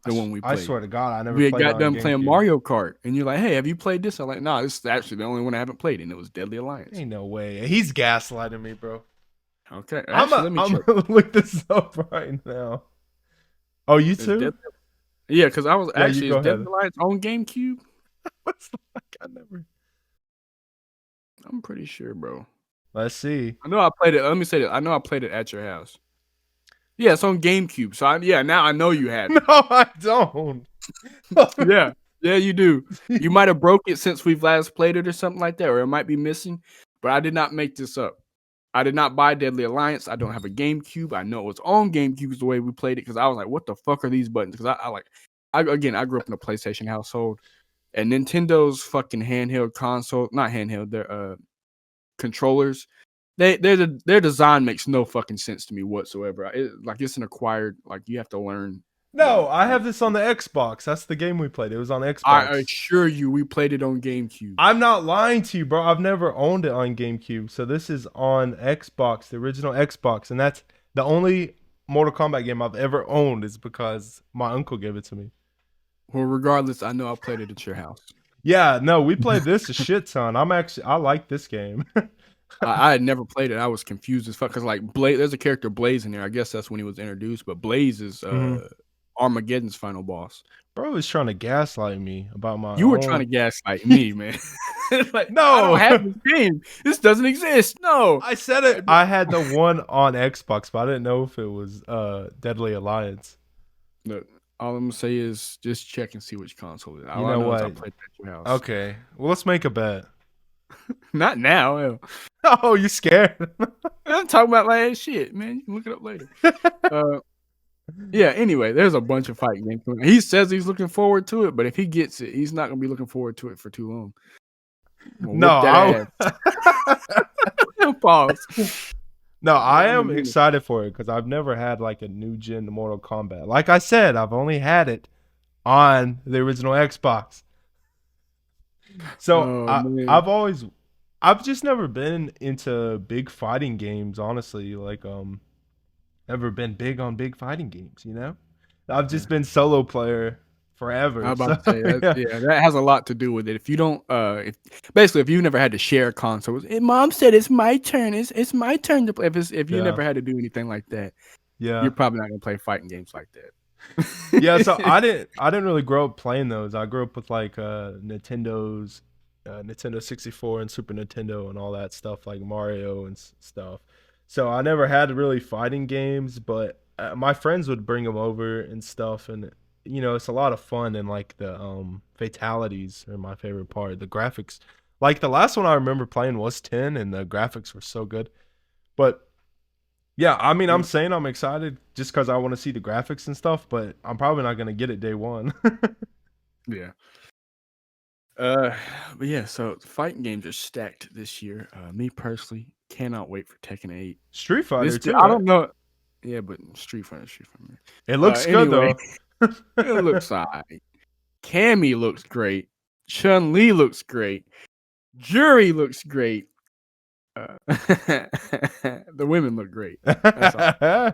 S2: The one we played.
S1: I swear to God, I never.
S2: We got done playing Mario Kart, and you're like, "Hey, have you played this?" I'm like, "No, this is actually the only one I haven't played, and it was Deadly Alliance."
S1: Ain't no way. He's gaslighting me, bro.
S2: Okay,
S1: I'm
S2: actually, let me check.
S1: gonna look this up right now. Oh, you
S2: Is Deadly?
S1: too?
S2: Yeah, because I was
S1: Yeah, you
S2: actually
S1: go
S2: is Deadly
S1: ahead.
S2: Alliance on GameCube?
S1: What's the fuck? I never.
S2: I'm pretty sure, bro.
S1: Let's see.
S2: I know I played it. Let me say this. I know I played it at your house. Yeah, it's on GameCube. So now I know you have
S1: No,
S2: it.
S1: I don't.
S2: Yeah, yeah, you do. You might have broke it since we've last played it or something like that, or it might be missing. But I did not make this up. I did not buy Deadly Alliance. I don't have a GameCube. I know it was on GameCube is the way we played it because I was like, what the fuck are these buttons? Because I grew up in a PlayStation household, and Nintendo's fucking handheld console, not handheld, they're controllers. Their design makes no fucking sense to me whatsoever. It's an acquired, like you have to learn
S1: No,
S2: the
S1: I
S2: like.
S1: have this on the Xbox. That's the game we played. It was on
S2: I
S1: Xbox.
S2: assure you, we played it on GameCube.
S1: I'm not lying to you, bro. I've never owned it on GameCube. So this is on Xbox, the original Xbox, and that's the only Mortal Kombat game I've ever owned is because my uncle gave it to me.
S2: Well, regardless, I know I played it at your house.
S1: Yeah, no, we played this a shit ton. I like this game.
S2: I had never played it. I was confused as fuck because like Blaze, there's a character Blaze in there. I guess that's when he was introduced, but Blaze is
S1: Mhm.
S2: Armageddon's final boss.
S1: Bro was trying to gaslight me about my
S2: You were trying to
S1: own.
S2: gaslight me, man. Like, I
S1: No,
S2: don't have this game. This doesn't exist. No.
S1: I said it. I had the one on Xbox, but I didn't know if it was Deadly Alliance.
S2: Look, all I'm gonna say is just check and see which console it is. All
S1: You
S2: I
S1: know
S2: know is I
S1: what?
S2: played it at your house.
S1: Okay, well let's make a bet.
S2: Not now. Hell.
S1: Oh, you scared?
S2: I'm talking about last shit, man. You can look it up later. Yeah, anyway, there's a bunch of fighting games coming. He says he's looking forward to it, but if he gets it, he's not gonna be looking forward to it for too long.
S1: No,
S2: Pause.
S1: no, I am excited for it because I've never had like a new gen Mortal Kombat. Like I said, I've only had it on the original Xbox. So I've just never been into big fighting games. Honestly, like never been big on big fighting games. You know, I've just been solo player forever.
S2: I'm about to say that, yeah, that has a lot to do with it. If you don't, if you've never had to share consoles, Mom said it's my turn. It's my turn to play. If you never had to do anything like that, you're probably not gonna play fighting games like that.
S1: Yeah, so I didn't really grow up playing those. I grew up with like Nintendo's Nintendo 64 and Super Nintendo and all that stuff like Mario and stuff. So I never had really fighting games, but my friends would bring them over and stuff, and you know it's a lot of fun. And like the fatalities are my favorite part. The graphics, like the last one I remember playing was 10, and the graphics were so good. But yeah, I mean, I'm saying I'm excited just because I want to see the graphics and stuff, but I'm probably not gonna get it day one.
S2: Yeah. But yeah, so fighting games are stacked this year. Me personally cannot wait for Tekken 8.
S1: Street Fighter too.
S2: I don't know. Yeah, but Street Fighter.
S1: It looks good
S2: Anyway,
S1: though.
S2: it looks alright. Cammy looks great. Chun-Li looks great. Jury looks great. The women look great. That's all.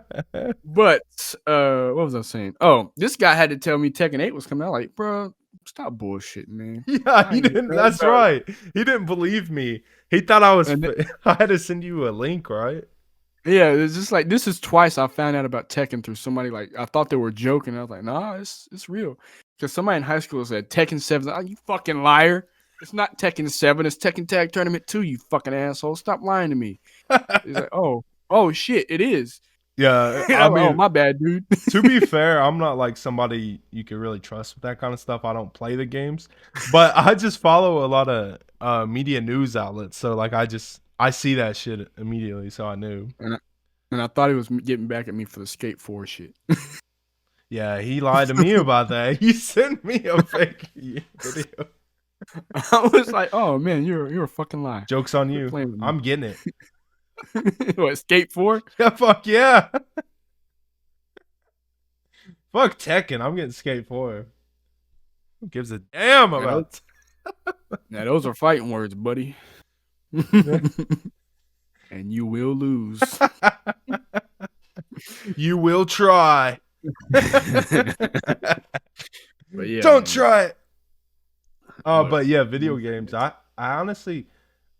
S2: But what was I saying? Oh, this guy had to tell me Tekken 8 was coming out. Like, bro, stop bullshitting, man.
S1: Yeah, he didn't. That's right. He didn't believe me. He thought I was. I had to send you a link, right?
S2: Yeah, it's just like this is twice I found out about Tekken through somebody. Like I thought they were joking. I was like, nah, it's real. Because somebody in high school said Tekken 7. Like, oh, you fucking liar! It's not Tekken 7. It's Tekken Tag Tournament 2. You fucking asshole! Stop lying to me. He's like, oh shit, it is.
S1: Yeah, I mean,
S2: oh my bad, dude.
S1: To be fair, I'm not like somebody you can really trust with that kind of stuff. I don't play the games, but I just follow a lot of media news outlets. So like I see that shit immediately, so I knew.
S2: And I thought he was getting back at me for the Skate 4 shit.
S1: Yeah, he lied to me about that. He sent me a fake video.
S2: I was like, oh man, you're a fucking liar.
S1: Joke's on you. I'm getting it.
S2: What, Skate 4?
S1: Yeah, fuck yeah. Fuck Tekken. I'm getting Skate 4. Who gives a damn about
S2: Now those are fighting words, buddy. And you will lose.
S1: You will try.
S2: But yeah,
S1: don't try it. Oh, but yeah, video games. I honestly,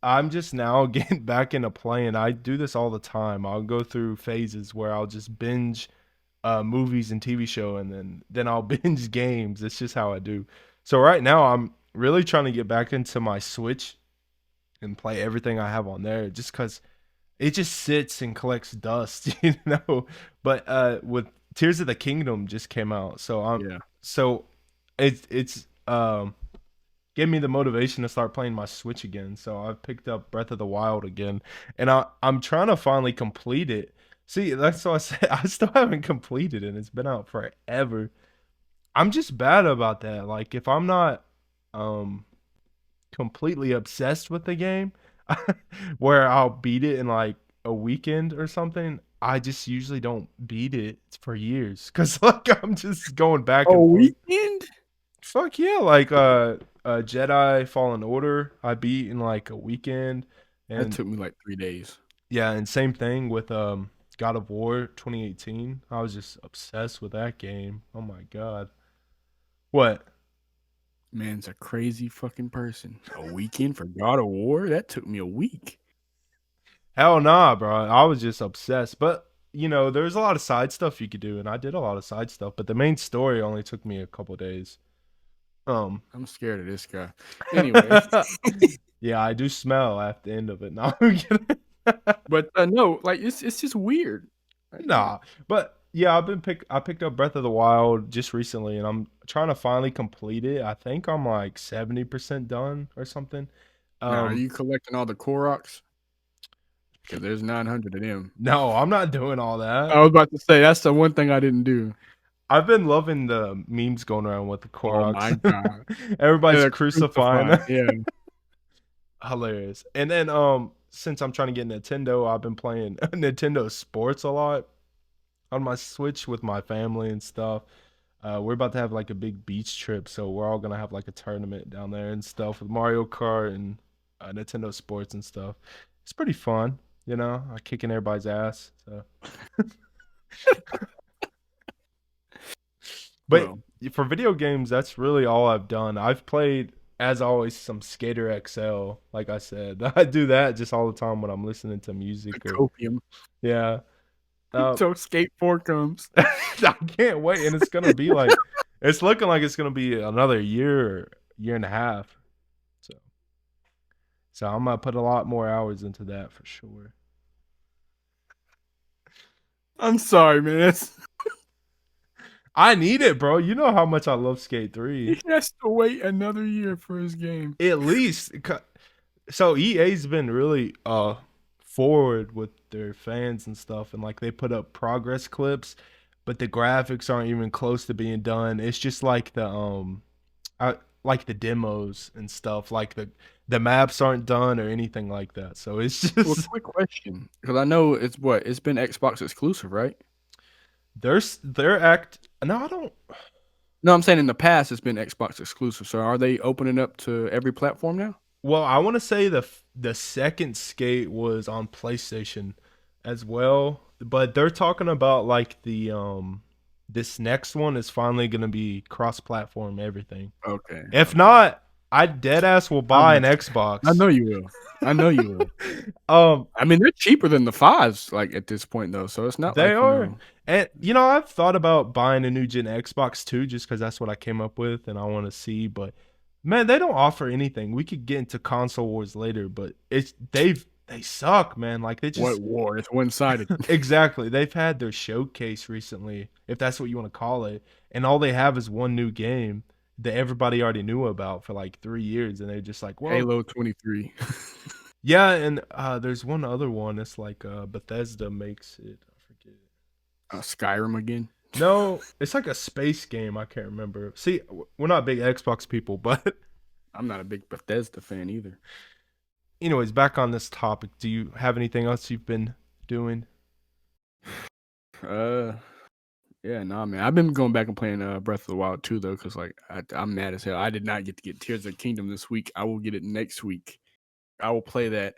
S1: I'm just now getting back into playing. I do this all the time. I'll go through phases where I'll just binge movies and TV show, and then I'll binge games. It's just how I do. So right now I'm really trying to get back into my Switch and play everything I have on there, just because it just sits and collects dust, you know. But with Tears of the Kingdom just came out, so
S2: Yeah.
S1: it's gave me the motivation to start playing my Switch again. So I've picked up Breath of the Wild again, and I'm trying to finally complete it. See, that's what I said. I still haven't completed it. It's been out forever. I'm just bad about that. Like if I'm not um completely obsessed with the game, where I'll beat it in like a weekend or something, I just usually don't beat it for years because like I'm just going back
S2: A
S1: and forth.
S2: weekend?
S1: Fuck yeah, like Jedi Fallen Order, I beat in like a weekend,
S2: That
S1: and
S2: took me like 3 days.
S1: yeah, and same thing with God of War 2018. I was just obsessed with that game. Oh my god. What?
S2: Man's a crazy fucking person. A weekend for God of War? That took me a week.
S1: Hell nah, bro. I was just obsessed. But you know, there's a lot of side stuff you could do, and I did a lot of side stuff. But the main story only took me a couple days. Um,
S2: I'm scared of this guy. Anyway,
S1: yeah, I do smell at the end of it. No, I'm kidding.
S2: but no, like it's just weird. Like,
S1: Nah, but yeah, I picked up Breath of the Wild just recently, and I'm trying to finally complete it. I think I'm like 70% done or something.
S2: now, are
S1: Um,
S2: you collecting all the Koroks? Because there's 900 of them.
S1: no, I'm not doing all
S2: I
S1: that.
S2: was about to say that's the one thing I didn't do.
S1: I've been loving the memes going around with the
S2: Oh
S1: Koroks.
S2: my god,
S1: Everybody's
S2: they're
S1: crucifying
S2: crucified.
S1: them.
S2: Yeah,
S1: Hilarious. And then since I'm trying to get Nintendo, I've been playing Nintendo Sports a lot on my Switch with my family and stuff. We're about to have like a big beach trip, so we're all gonna have like a tournament down there and stuff with Mario Kart and Nintendo Sports and stuff. It's pretty fun, you know. I kicking everybody's ass. So, but
S2: well,
S1: for video games, that's really all I've done. I've played, as always, some Skater XL. Like I said, I do that just all the time when I'm listening to
S2: the
S1: music or
S2: copium
S1: yeah. Uh,
S2: until Skate 4 comes.
S1: I can't wait, and it's gonna be like, it's looking like it's gonna be another year and a half. So, so I'm gonna put a lot more hours into that for sure.
S2: I'm sorry, man.
S1: I need it, bro. You know how much I love Skate 3.
S2: He has to wait another year for his game.
S1: At least, so EA's been really forward with their fans and stuff, and like they put up progress clips, but the graphics aren't even close to being done. It's just like I like the demos and stuff. Like the maps aren't done or anything like that. So it's
S2: Well,
S1: just
S2: quick question, because I know it's been Xbox exclusive, right?
S1: their act. No, I don't.
S2: No, I'm saying in the past it's been Xbox exclusive. So are they opening up to every platform now?
S1: Well, I want to say the second Skate was on PlayStation as well, but they're talking about like the this next one is finally gonna be cross-platform everything.
S2: Okay.
S1: If
S2: Okay.
S1: not, I dead ass will buy an
S2: I
S1: Xbox.
S2: know you will. I know you will.
S1: um,
S2: I mean, they're cheaper than the fives, like at this point, though. So it's not
S1: they
S2: like
S1: are, and you know I've thought about buying a new gen Xbox too, just because that's what I came up with and I want to see, but man, they don't offer anything. We could get into console wars later, but they suck, man. Like they
S2: what
S1: just
S2: war? It's one sided.
S1: exactly. They've had their showcase recently, if that's what you want to call it, and all they have is one new game that everybody already knew about for like 3 years, and they're just like, well,
S2: Halo 23.
S1: yeah. And there's one other one. It's like Bethesda makes it. I forget.
S2: Skyrim again.
S1: No, it's like a space game. I can't remember. See, we're not big Xbox people, but
S2: I'm not a big Bethesda fan either.
S1: anyways, back on this topic. Do you have anything else you've been doing?
S2: Uh, yeah, nah, man. I've been going back and playing Breath of the Wild too, though, because like I'm mad as hell. I did not get to get Tears of the Kingdom this week. I will get it next week. I will play that.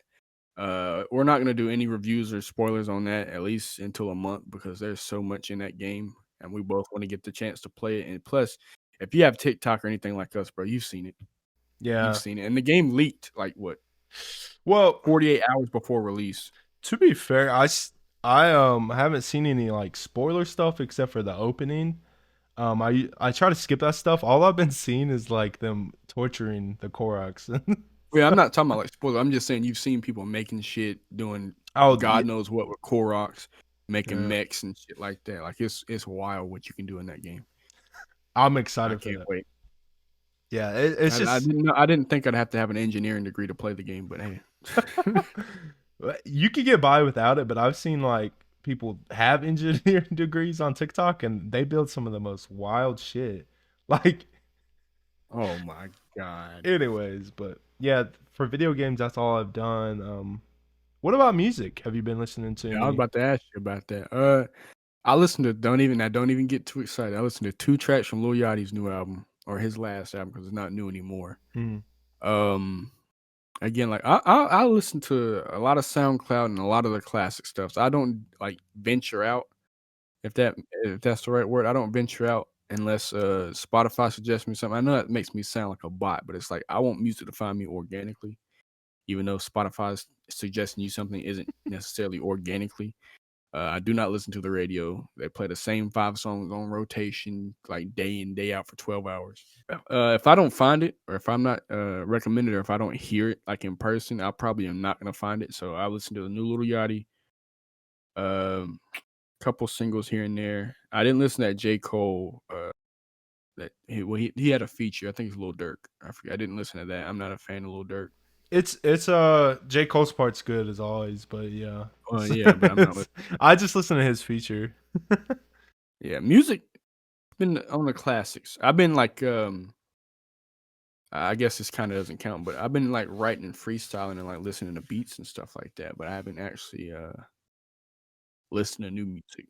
S2: We're not gonna do any reviews or spoilers on that at least until a month because there's so much in that game, and we both want to get the chance to play it. And plus, if you have TikTok or anything like us, bro, you've seen it. You've
S1: Yeah,
S2: seen it, and the game leaked like what
S1: Well,
S2: 48 hours before release.
S1: to be fair, I haven't seen any like spoiler stuff except for the opening. I try to skip that stuff. All I've been seeing is like them torturing the Koroks.
S2: Yeah, I'm not talking about like spoiler. I'm just saying you've seen people making shit, doing
S1: Oh,
S2: God knows what with Koroks, making
S1: yeah.
S2: mechs and shit like that. Like it's wild what you can do in that game.
S1: I'm
S2: I
S1: excited for
S2: can't
S1: that.
S2: wait.
S1: Yeah, it's
S2: I
S1: just
S2: didn't know. I didn't think I'd have to have an engineering degree to play the game, but hey.
S1: you could get by without it, but I've seen like people have engineering degrees on TikTok and they build some of the most wild shit. Like,
S2: Oh my god.
S1: anyways, but yeah, for video games, that's all I've done. What about music? Have you been listening to
S2: Yeah, I was
S1: any?
S2: about to ask you about that. I listened to don't even get too excited. I listened to 2 tracks from Lil Yachty's new album or his last album because it's not new anymore.
S1: Mm,
S2: Um, again, like I listen to a lot of SoundCloud and a lot of the classic stuff. So I don't like venture out if that's the right word. I don't venture out unless Spotify suggests me something. I know that makes me sound like a bot, but it's like I want music to find me organically, even though Spotify's suggesting you something isn't necessarily organically. I do not listen to the radio. They play the same 5 songs on rotation, like day in, day out for 12 hours. If I don't find it, or if I'm not recommended, or if I don't hear it like in person, I probably am not gonna find it. So I listen to the new Little Yachty, couple singles here and there. I didn't listen to that J. Cole. He had a feature. I think it's Lil Durk. I forget. I didn't listen to that. I'm not a fan of Lil Durk.
S1: it's J. Cole's part's good as always, but yeah.
S2: Yeah, but I'm not listening.
S1: I just listen to his feature.
S2: Yeah, music been on the classics. I've been like I guess this kind of doesn't count, but I've been like writing and freestyling and like listening to beats and stuff like that. But I haven't actually listened to new music.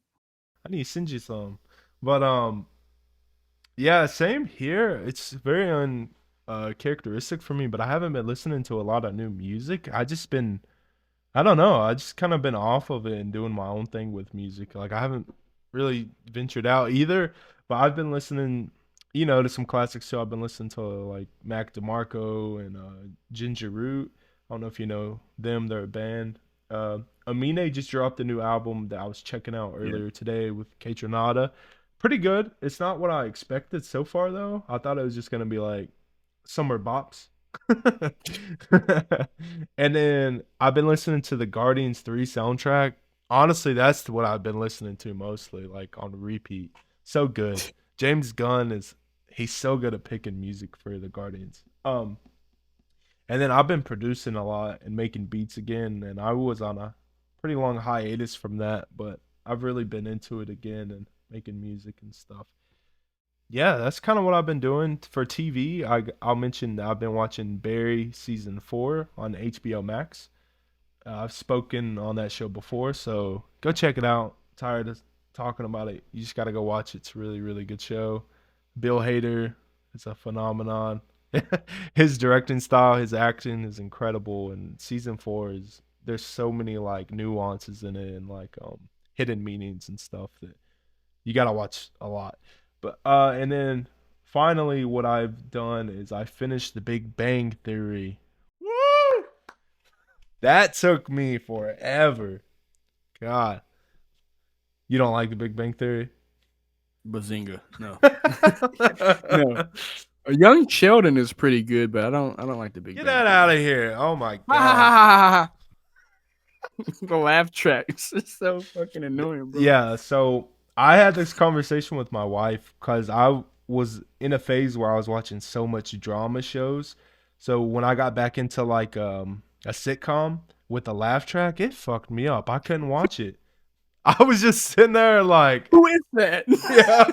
S1: I need to send you some. But yeah, same here. It's very characteristic for me, but I haven't been listening to a lot of new music. I don't know. I just kind of been off of it and doing my own thing with music. Like I haven't really ventured out either, but I've been listening, to some classics too. I've been listening to like Mac DeMarco and Ginger Root. I don't know if you know them. They're a band. Amine just dropped a new album that I was checking out
S2: Yeah.
S1: earlier today with Kaytranada. Pretty good. It's not what I expected so far though. I thought it was just gonna be like summer bops. And then I've been listening to the Guardians 3 soundtrack. Honestly, that's what I've been listening to mostly, like on repeat. So good. James Gunn he's so good at picking music for the Guardians. And then I've been producing a lot and making beats again, and I was on a pretty long hiatus from that, but I've really been into it again and making music and stuff. Yeah, that's kind of what I've been doing for TV. I'll mention that I've been watching Barry season 4 on HBO Max. I've spoken on that show before, so go check it out. Tired of talking about it. You just got to go watch it. It's a really, really good show. Bill Hader is a phenomenon. His directing style, his acting is incredible, and season 4 is there's so many like nuances in it and like hidden meanings and stuff that you got to watch a lot. But and then finally what I've done is I finished The Big Bang Theory. Woo! That took me forever. God. You don't like The Big Bang Theory?
S2: Bazinga. No. No. Young Sheldon is pretty good, but I don't like the Big
S1: Get
S2: Bang
S1: that
S2: Theory.
S1: out of here. Oh my
S2: Ha
S1: god.
S2: ha ha ha. The laugh tracks. It's so fucking annoying, bro.
S1: Yeah, so I had this conversation with my wife cuz I was in a phase where I was watching so much drama shows. So when I got back into like a sitcom with a laugh track, it fucked me up. I couldn't watch it. I was just sitting there like,
S2: Who is that?
S1: yeah.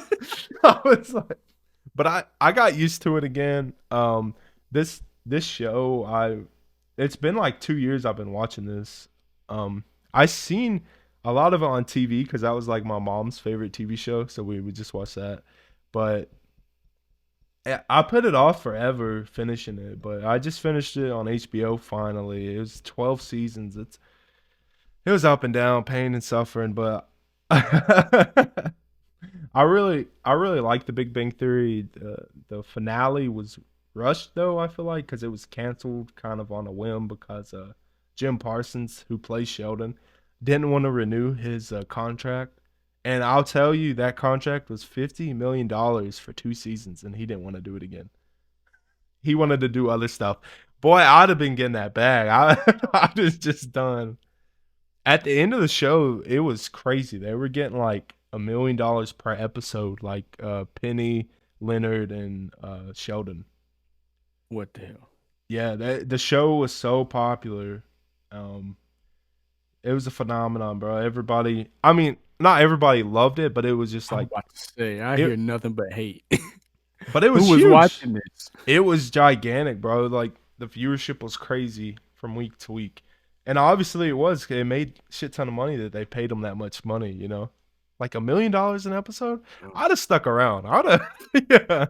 S1: I was like, but I got used to it again. This show it's been like 2 years I've been watching this. I seen a lot of it on TV because that was like my mom's favorite TV show, so we would just watch that. But I put it off forever finishing it, but I just finished it on HBO finally. It was 12 seasons. It was up and down, pain and suffering, but I really like The Big Bang Theory. The finale was rushed though. I feel like because it was canceled kind of on a whim because Jim Parsons, who plays Sheldon, didn't want to renew his contract. And I'll tell you that contract was $50 million for 2 seasons, and he didn't want to do it again. He wanted to do other stuff. Boy, I'd have been getting that bag. I was just done. At the end of the show, it was crazy. They were getting like $1 million per episode, like Penny, Leonard, and Sheldon.
S2: What the hell?
S1: Yeah, the show was so popular. Um, it was a phenomenon, bro. Everybody, I mean, not everybody loved it, but it was just
S2: I'm
S1: like
S2: about to say, I
S1: it.
S2: hear nothing but hate.
S1: But it was
S2: Who was
S1: huge.
S2: watching this?
S1: It was gigantic, bro. Like the viewership was crazy from week to week, and obviously it was. It made shit ton of money that they paid them that much money. You know, like $1 million an episode. I'd have stuck around. I'd have, yeah.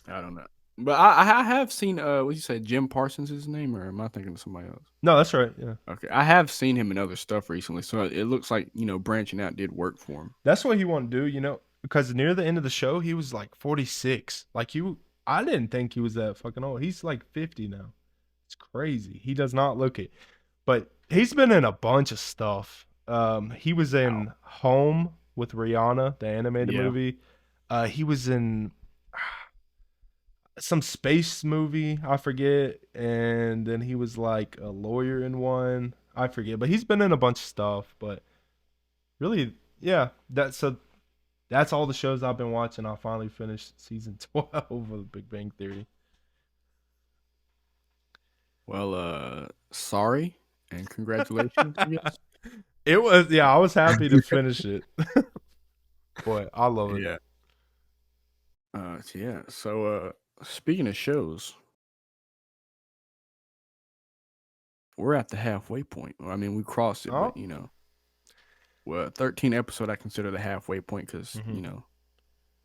S2: I don't know, but I have seen what you say, Jim Parsons is his name, or am I thinking of somebody else?
S1: No, that's right. Yeah,
S2: Okay, I have seen him in other stuff recently, so it looks like branching out did work for him.
S1: that's what he wanted to do. You know, because near the end of the show, he was like 46. Like I didn't think he was that fucking old. He's like 50 now. It's crazy. He does not look it, but he's been in a bunch of stuff. He was in Home with Rihanna, the animated
S2: Yeah.
S1: movie. He was in some space movie, I forget, and then he was like a lawyer in one. I forget, but he's been in a bunch of stuff. But really, yeah, that's all the shows I've been watching. I finally finished season 12 of Big Bang Theory.
S2: Well, sorry and congratulations, I guess.
S1: It was, yeah, I was happy to finish it. Boy, I love it.
S2: Yeah. Yeah. So, speaking of shows, we're at the halfway point. I mean, we crossed it,
S1: Oh,
S2: but well, 13 episode I consider the halfway point because
S1: mhm.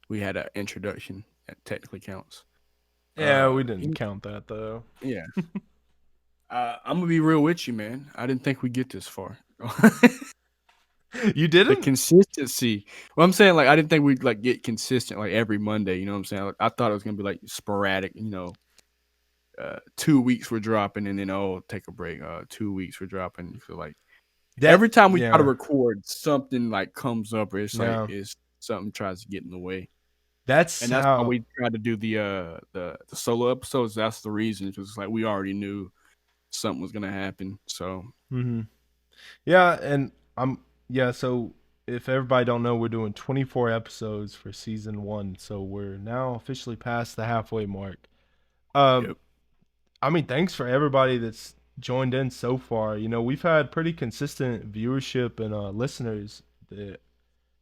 S2: we had an introduction that technically counts.
S1: Yeah, we
S2: Uh,
S1: didn't count that though.
S2: yeah. I'm gonna be real with you, man. I didn't think we'd get this far.
S1: You
S2: The
S1: didn't?
S2: consistency. Well, I'm saying like I didn't think we'd like get consistent like every Monday. You know what I'm saying? Like, I thought it was gonna be like sporadic. 2 weeks we're dropping, and then take a break. 2 weeks we're dropping. So like every time we try to
S1: Yeah,
S2: record, something like comes up, or it's like
S1: yeah.
S2: it's something tries to get in the way,
S1: That's
S2: and that's why
S1: how.
S2: we try to do the solo episodes. That's the reason, because like we already knew something was gonna happen. So
S1: Hmm. Yeah, and yeah. So if everybody don't know, we're doing 24 episodes for season one. So we're now officially past the halfway mark. Um,
S2: yep,
S1: I mean, thanks for everybody that's joined in so far. You know, we've had pretty consistent viewership and listeners that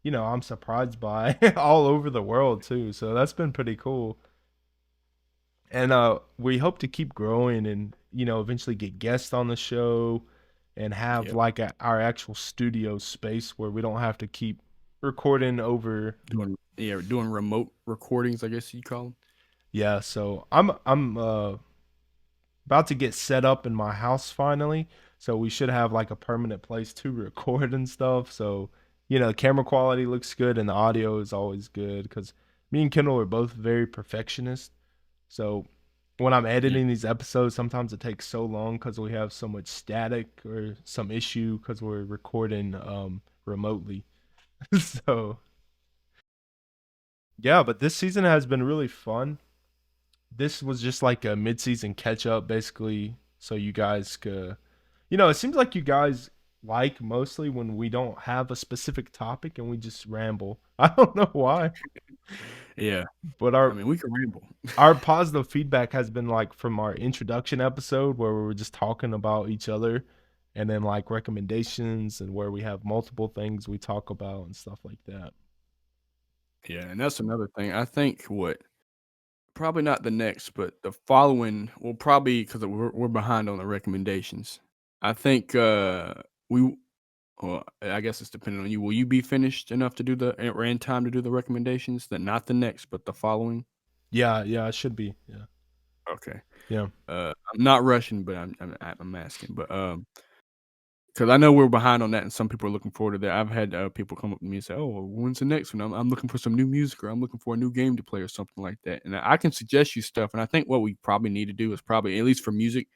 S1: I'm surprised by all over the world too. So that's been pretty cool. And we hope to keep growing and eventually get guests on the show and have
S2: yep.
S1: like our actual studio space where we don't have to keep recording over.
S2: Doing remote recordings, I guess you'd call them.
S1: Yeah, so I'm about to get set up in my house finally, so we should have like a permanent place to record and stuff. So the camera quality looks good and the audio is always good because me and Kendall are both very perfectionist. So when I'm
S2: Yeah.
S1: editing these episodes, sometimes it takes so long because we have so much static or some issue because we're recording remotely. So yeah, but this season has been really fun. This was just like a mid-season catch up basically, so you guys could, it seems like you guys like mostly when we don't have a specific topic and we just ramble. I don't know why,
S2: Yeah.
S1: but
S2: I mean, we can ramble.
S1: our positive feedback has been like from our introduction episode where we were just talking about each other, and then like recommendations and where we have multiple things we talk about and stuff like that.
S2: Yeah, and that's another thing. I think probably not the next, but the following will probably, because we're behind on the recommendations. I think we well, I guess it's depending on you. Will you be finished enough to do or in time to do the recommendations? That not the next, but the following.
S1: Yeah, yeah, it should be. Yeah,
S2: Okay.
S1: yeah.
S2: I'm not rushing, but I'm asking. But because I know we're behind on that, and some people are looking forward to that. I've had people come up to me and say, "Oh, well, when's the next one? I'm looking for some new music, or I'm looking for a new game to play, or something like that." And I can suggest you stuff. And I think what we probably need to do is probably, at least for music,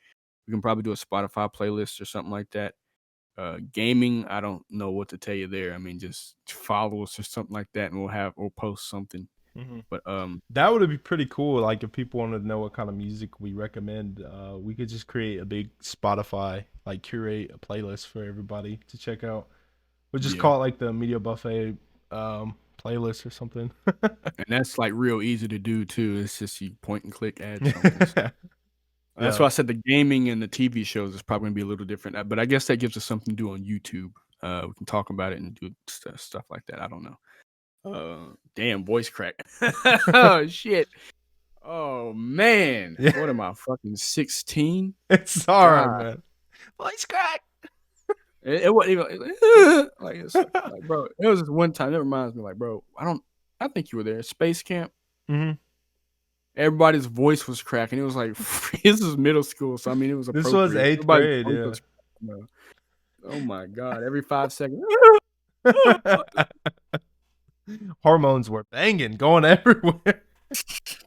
S2: we can probably do a Spotify playlist or something like that. Gaming, I don't know what to tell you there. I mean, just follow us or something like that, and we'll post something.
S1: Hmm.
S2: But
S1: That would be pretty cool. Like if people wanted to know what kind of music we recommend, we could just create a big Spotify, like curate a playlist for everybody to check out. We'll just
S2: yeah,
S1: call it like the Media Buffet playlist or something.
S2: and that's like real easy to do too. It's just you point and click, add something. So that's
S1: Yeah.
S2: why I said the gaming and the TV shows is probably gonna be a little different. But I guess that gives us something to do on YouTube. We can talk about it and do stuff like that. I don't know. Damn, voice crack. Oh shit. Oh man.
S1: Yeah.
S2: What am I, fucking 16?
S1: It's all right,
S2: God.
S1: man. Voice crack.
S2: It wasn't even like it's like, bro. It was just one time. It reminds me, like, bro. I think you were there. Space camp.
S1: Hmm.
S2: Everybody's voice was cracking. It was like this is middle school, so I mean it was
S1: This
S2: appropriate.
S1: was eighth
S2: Everybody's
S1: grade,
S2: voice
S1: yeah.
S2: was cracking, bro. Oh my god! Every 5 seconds.
S1: Hormones were banging, going everywhere.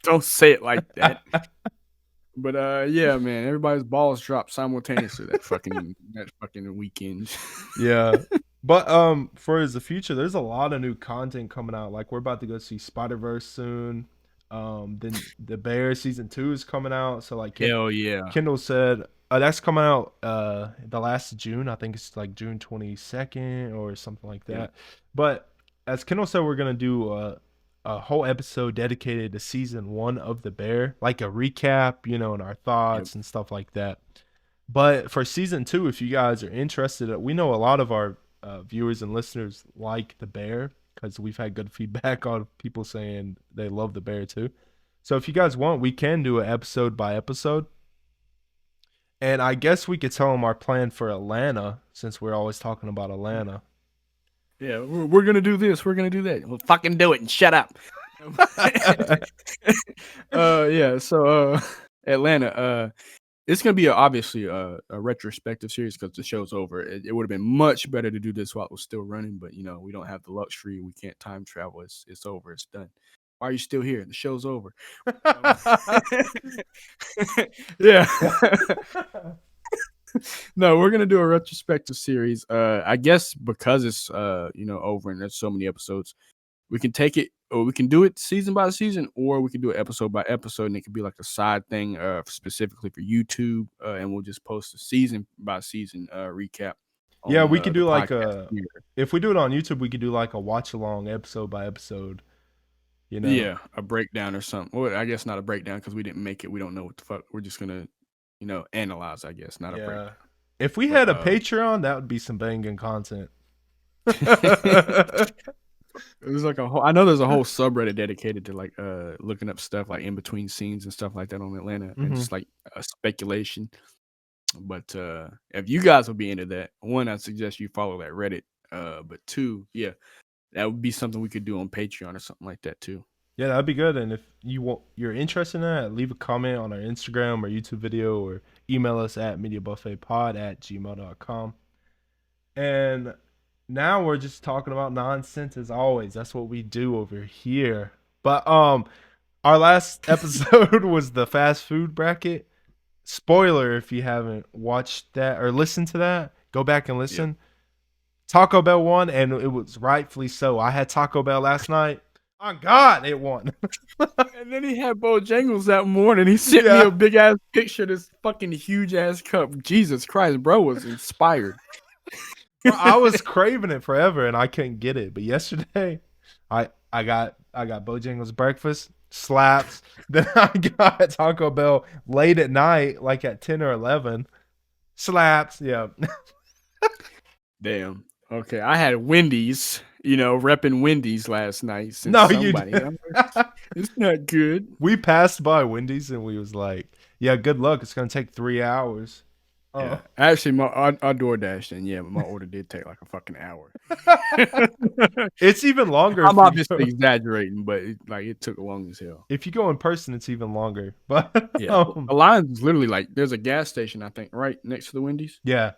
S2: Don't say it like that. But yeah, man, everybody's balls dropped simultaneously that fucking weekend.
S1: Yeah. But for the future, there's a lot of new content coming out. Like we're about to go see Spider-Verse soon. Then the Bear season 2 is coming out. So like
S2: Hell yeah.
S1: Kendall said that's coming out the last of June. I think it's like June 22nd or something like that.
S2: Yeah.
S1: But as Kendall said, we're gonna do a whole episode dedicated to season 1 of the Bear, like a recap, and our thoughts and stuff like that. But for season 2, if you guys are interested, we know a lot of our viewers and listeners like the Bear because we've had good feedback on people saying they love the Bear too. So if you guys want, we can do an episode by episode. And I guess we could tell them our plan for Atlanta since we're always talking about Atlanta.
S2: Yeah, we're gonna do this. We're gonna do that. We'll fucking do it and shut up. Yeah. So Atlanta. It's gonna be obviously a retrospective series because the show's over. It would have been much better to do this while it was still running, but we don't have the luxury. We can't time travel. It's over. It's done. Why are you still here? The show's over. Yeah. No, we're gonna do a retrospective series. I guess because it's over and there's so many episodes, we can take it, or we can do it season by season, or we can do it episode by episode, and it could be like a side thing, specifically for YouTube, and we'll just post a season by season recap.
S1: Yeah,
S2: On,
S1: we could do
S2: the
S1: like
S2: podcast here.
S1: if we do it on YouTube, we could do like a watch along episode by episode.
S2: Yeah, a breakdown or something. Well, I guess not a breakdown because we didn't make it. We don't know what the fuck. We're just gonna, analyze. I guess not a breakdown.
S1: If we had a Patreon, that would be some banging content.
S2: There's like I know there's a whole subreddit dedicated to like looking up stuff like in between scenes and stuff like that on Atlanta, and just like speculation. But if you guys would be into that, one, I suggest you follow that Reddit. But two, yeah, that would be something we could do on Patreon or something like that too.
S1: Yeah, that'd be good. And if you're interested in that, leave a comment on our Instagram or YouTube video, or email us at mediabuffetpod@gmail.com. And now we're just talking about nonsense as always. That's what we do over here. But our last episode was the fast food bracket. Spoiler, if you haven't watched that or listened to that, go back and listen. Yep. Taco Bell won, and it was rightfully so. I had Taco Bell last night. Oh God, it won.
S2: And then he had Bojangles that morning. He sent me a big ass picture of this fucking huge ass cup. Jesus Christ, bro was inspired.
S1: Bro, I was craving it forever and I couldn't get it. But yesterday, I got Bojangles breakfast, slaps. Then I got Taco Bell late at night, like at 10 or 11. Slaps, yeah.
S2: Damn. Okay, I had Wendy's, repping Wendy's last night.
S1: No, you didn't.
S2: It's not good.
S1: We passed by Wendy's and we was like, yeah, good luck. It's going to take 3 hours.
S2: Yeah. Actually, I DoorDashed, and yeah, my order did take like a fucking hour.
S1: It's even longer.
S2: I'm obviously exaggerating, but it took long as hell.
S1: If you go in person, it's even longer. But
S2: yeah, the line is literally like there's a gas station, I think, right next to the Wendy's.
S1: Yeah.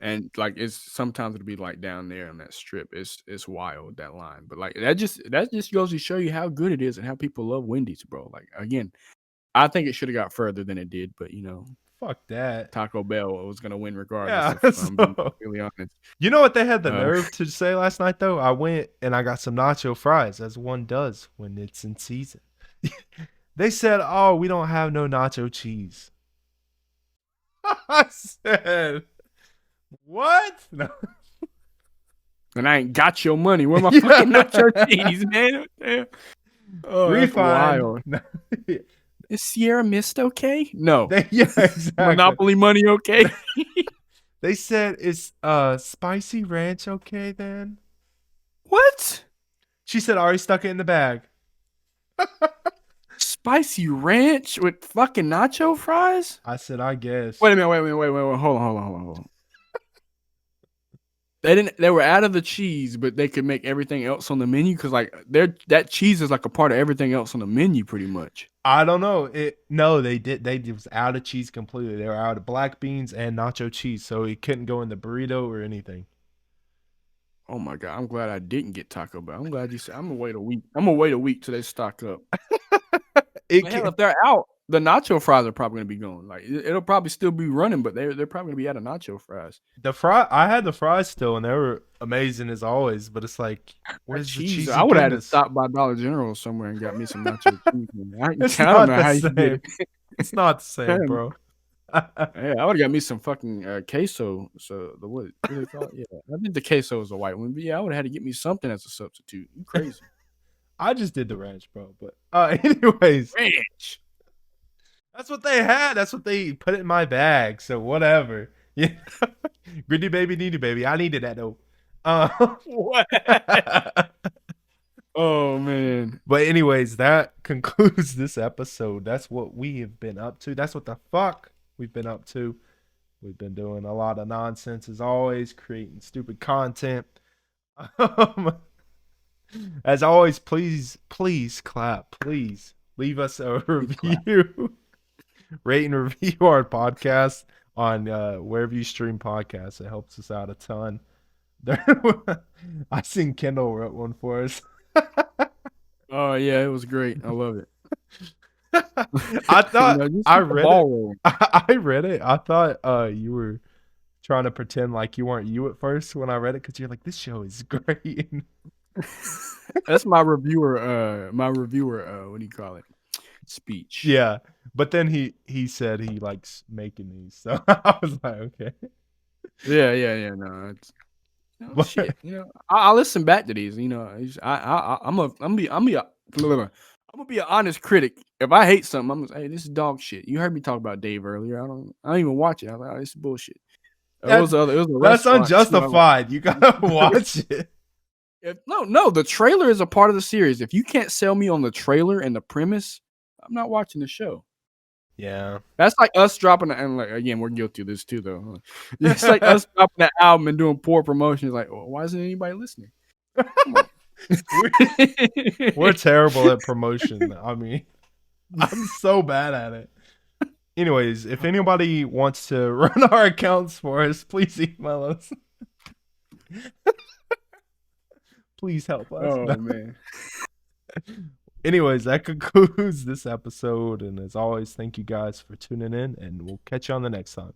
S2: And like it's sometimes it'll be like down there on that strip. It's wild, that line. But like that just goes to show you how good it is and how people love Wendy's, bro. Like again, I think it should have got further than it did, but
S1: Fuck that.
S2: Taco Bell was gonna win regardless,
S1: Yeah.
S2: if I'm being
S1: So,
S2: really honest.
S1: you know what they had the
S2: Uh,
S1: nerve to say last night though? I went and I got some nacho fries, as one does when it's in season. They said, "Oh, we don't have no nacho cheese." I said, "What?" No.
S2: And I ain't got your money. Where my
S1: Yeah.
S2: fucking nacho cheese, man? Damn. Oh, that's
S1: Refund.
S2: wild. Is Sierra Mist okay? No.
S1: Yeah, exactly.
S2: Monopoly money okay?
S1: They said, "Is spicy ranch okay then?"
S2: What?
S1: She said, "I already stuck it in the bag."
S2: Spicy ranch with fucking nacho fries?
S1: I said, "I guess."
S2: Wait a minute. Wait. Hold on. They were out of the cheese, but they could make everything else on the menu because like that cheese is like a part of everything else on the menu, pretty much.
S1: I don't know. No, they did. They was out of cheese completely. They were out of black beans and nacho cheese, so it couldn't go in the burrito or anything.
S2: Oh my god! I'm glad I didn't get Taco Bell. I'm glad you said. I'm gonna wait a week. I'm gonna wait a week till they stock up. Hell, if they're out, the nacho fries are probably gonna be gone. Like it'll probably still be running, but they're probably gonna be out of nacho fries.
S1: I had the fries still, and they were amazing as always. But it's like, where's the cheese?
S2: I would have had to stop by Dollar General somewhere and got me some nacho cheese.
S1: It's not the same. It's not the same, bro.
S2: Yeah, I would have got me some fucking queso. So what do they call it? Yeah, I think the queso is a white one. But yeah, I would have had to get me something as a substitute. You crazy?
S1: I just did the ranch, bro. But anyways,
S2: Ranch.
S1: that's what they had. That's what they put in my bag. So whatever. Yeah, greedy baby, needy baby. I needed that though.
S2: What? Oh man.
S1: But anyways, that concludes this episode. That's what we have been up to. That's what the fuck we've been up to. We've been doing a lot of nonsense as always, creating stupid content. As always, please clap. Please leave us a review. Rate and review our podcast on wherever you stream podcasts. It helps us out a ton. I seen Kendall wrote one for us.
S2: Oh yeah, it was great. I love it.
S1: I thought I read it. I read it. I thought you were trying to pretend like you weren't you at first when I read it because you're like, this show is great.
S2: That's my reviewer. What do you call it? Speech.
S1: Yeah, but then he said he likes making these, so I was like, okay.
S2: Yeah. No, it's shit. I'll listen back to these. I'm gonna be an honest critic. If I hate something, I'm gonna say, hey, this is dog shit. You heard me talk about Dave earlier. I don't even watch it. I was like, oh, this is bullshit.
S1: That's unjustified. You gotta watch it.
S2: No, the trailer is a part of the series. If you can't sell me on the trailer and the premise, I'm not watching the show.
S1: Yeah,
S2: that's like us dropping and like again, we're guilty of this too, though. It's like us dropping the album and doing poor promotion. It's like, well, why isn't anybody listening?
S1: We're terrible at promotion. I mean, I'm so bad at it. Anyways, if anybody wants to run our accounts for us, please email us. Please help us.
S2: Oh man.
S1: Anyways, that concludes this episode. And as always, thank you guys for tuning in. And we'll catch you on the next time.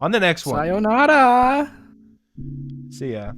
S1: On the next one.
S2: Sayonara.
S1: See ya.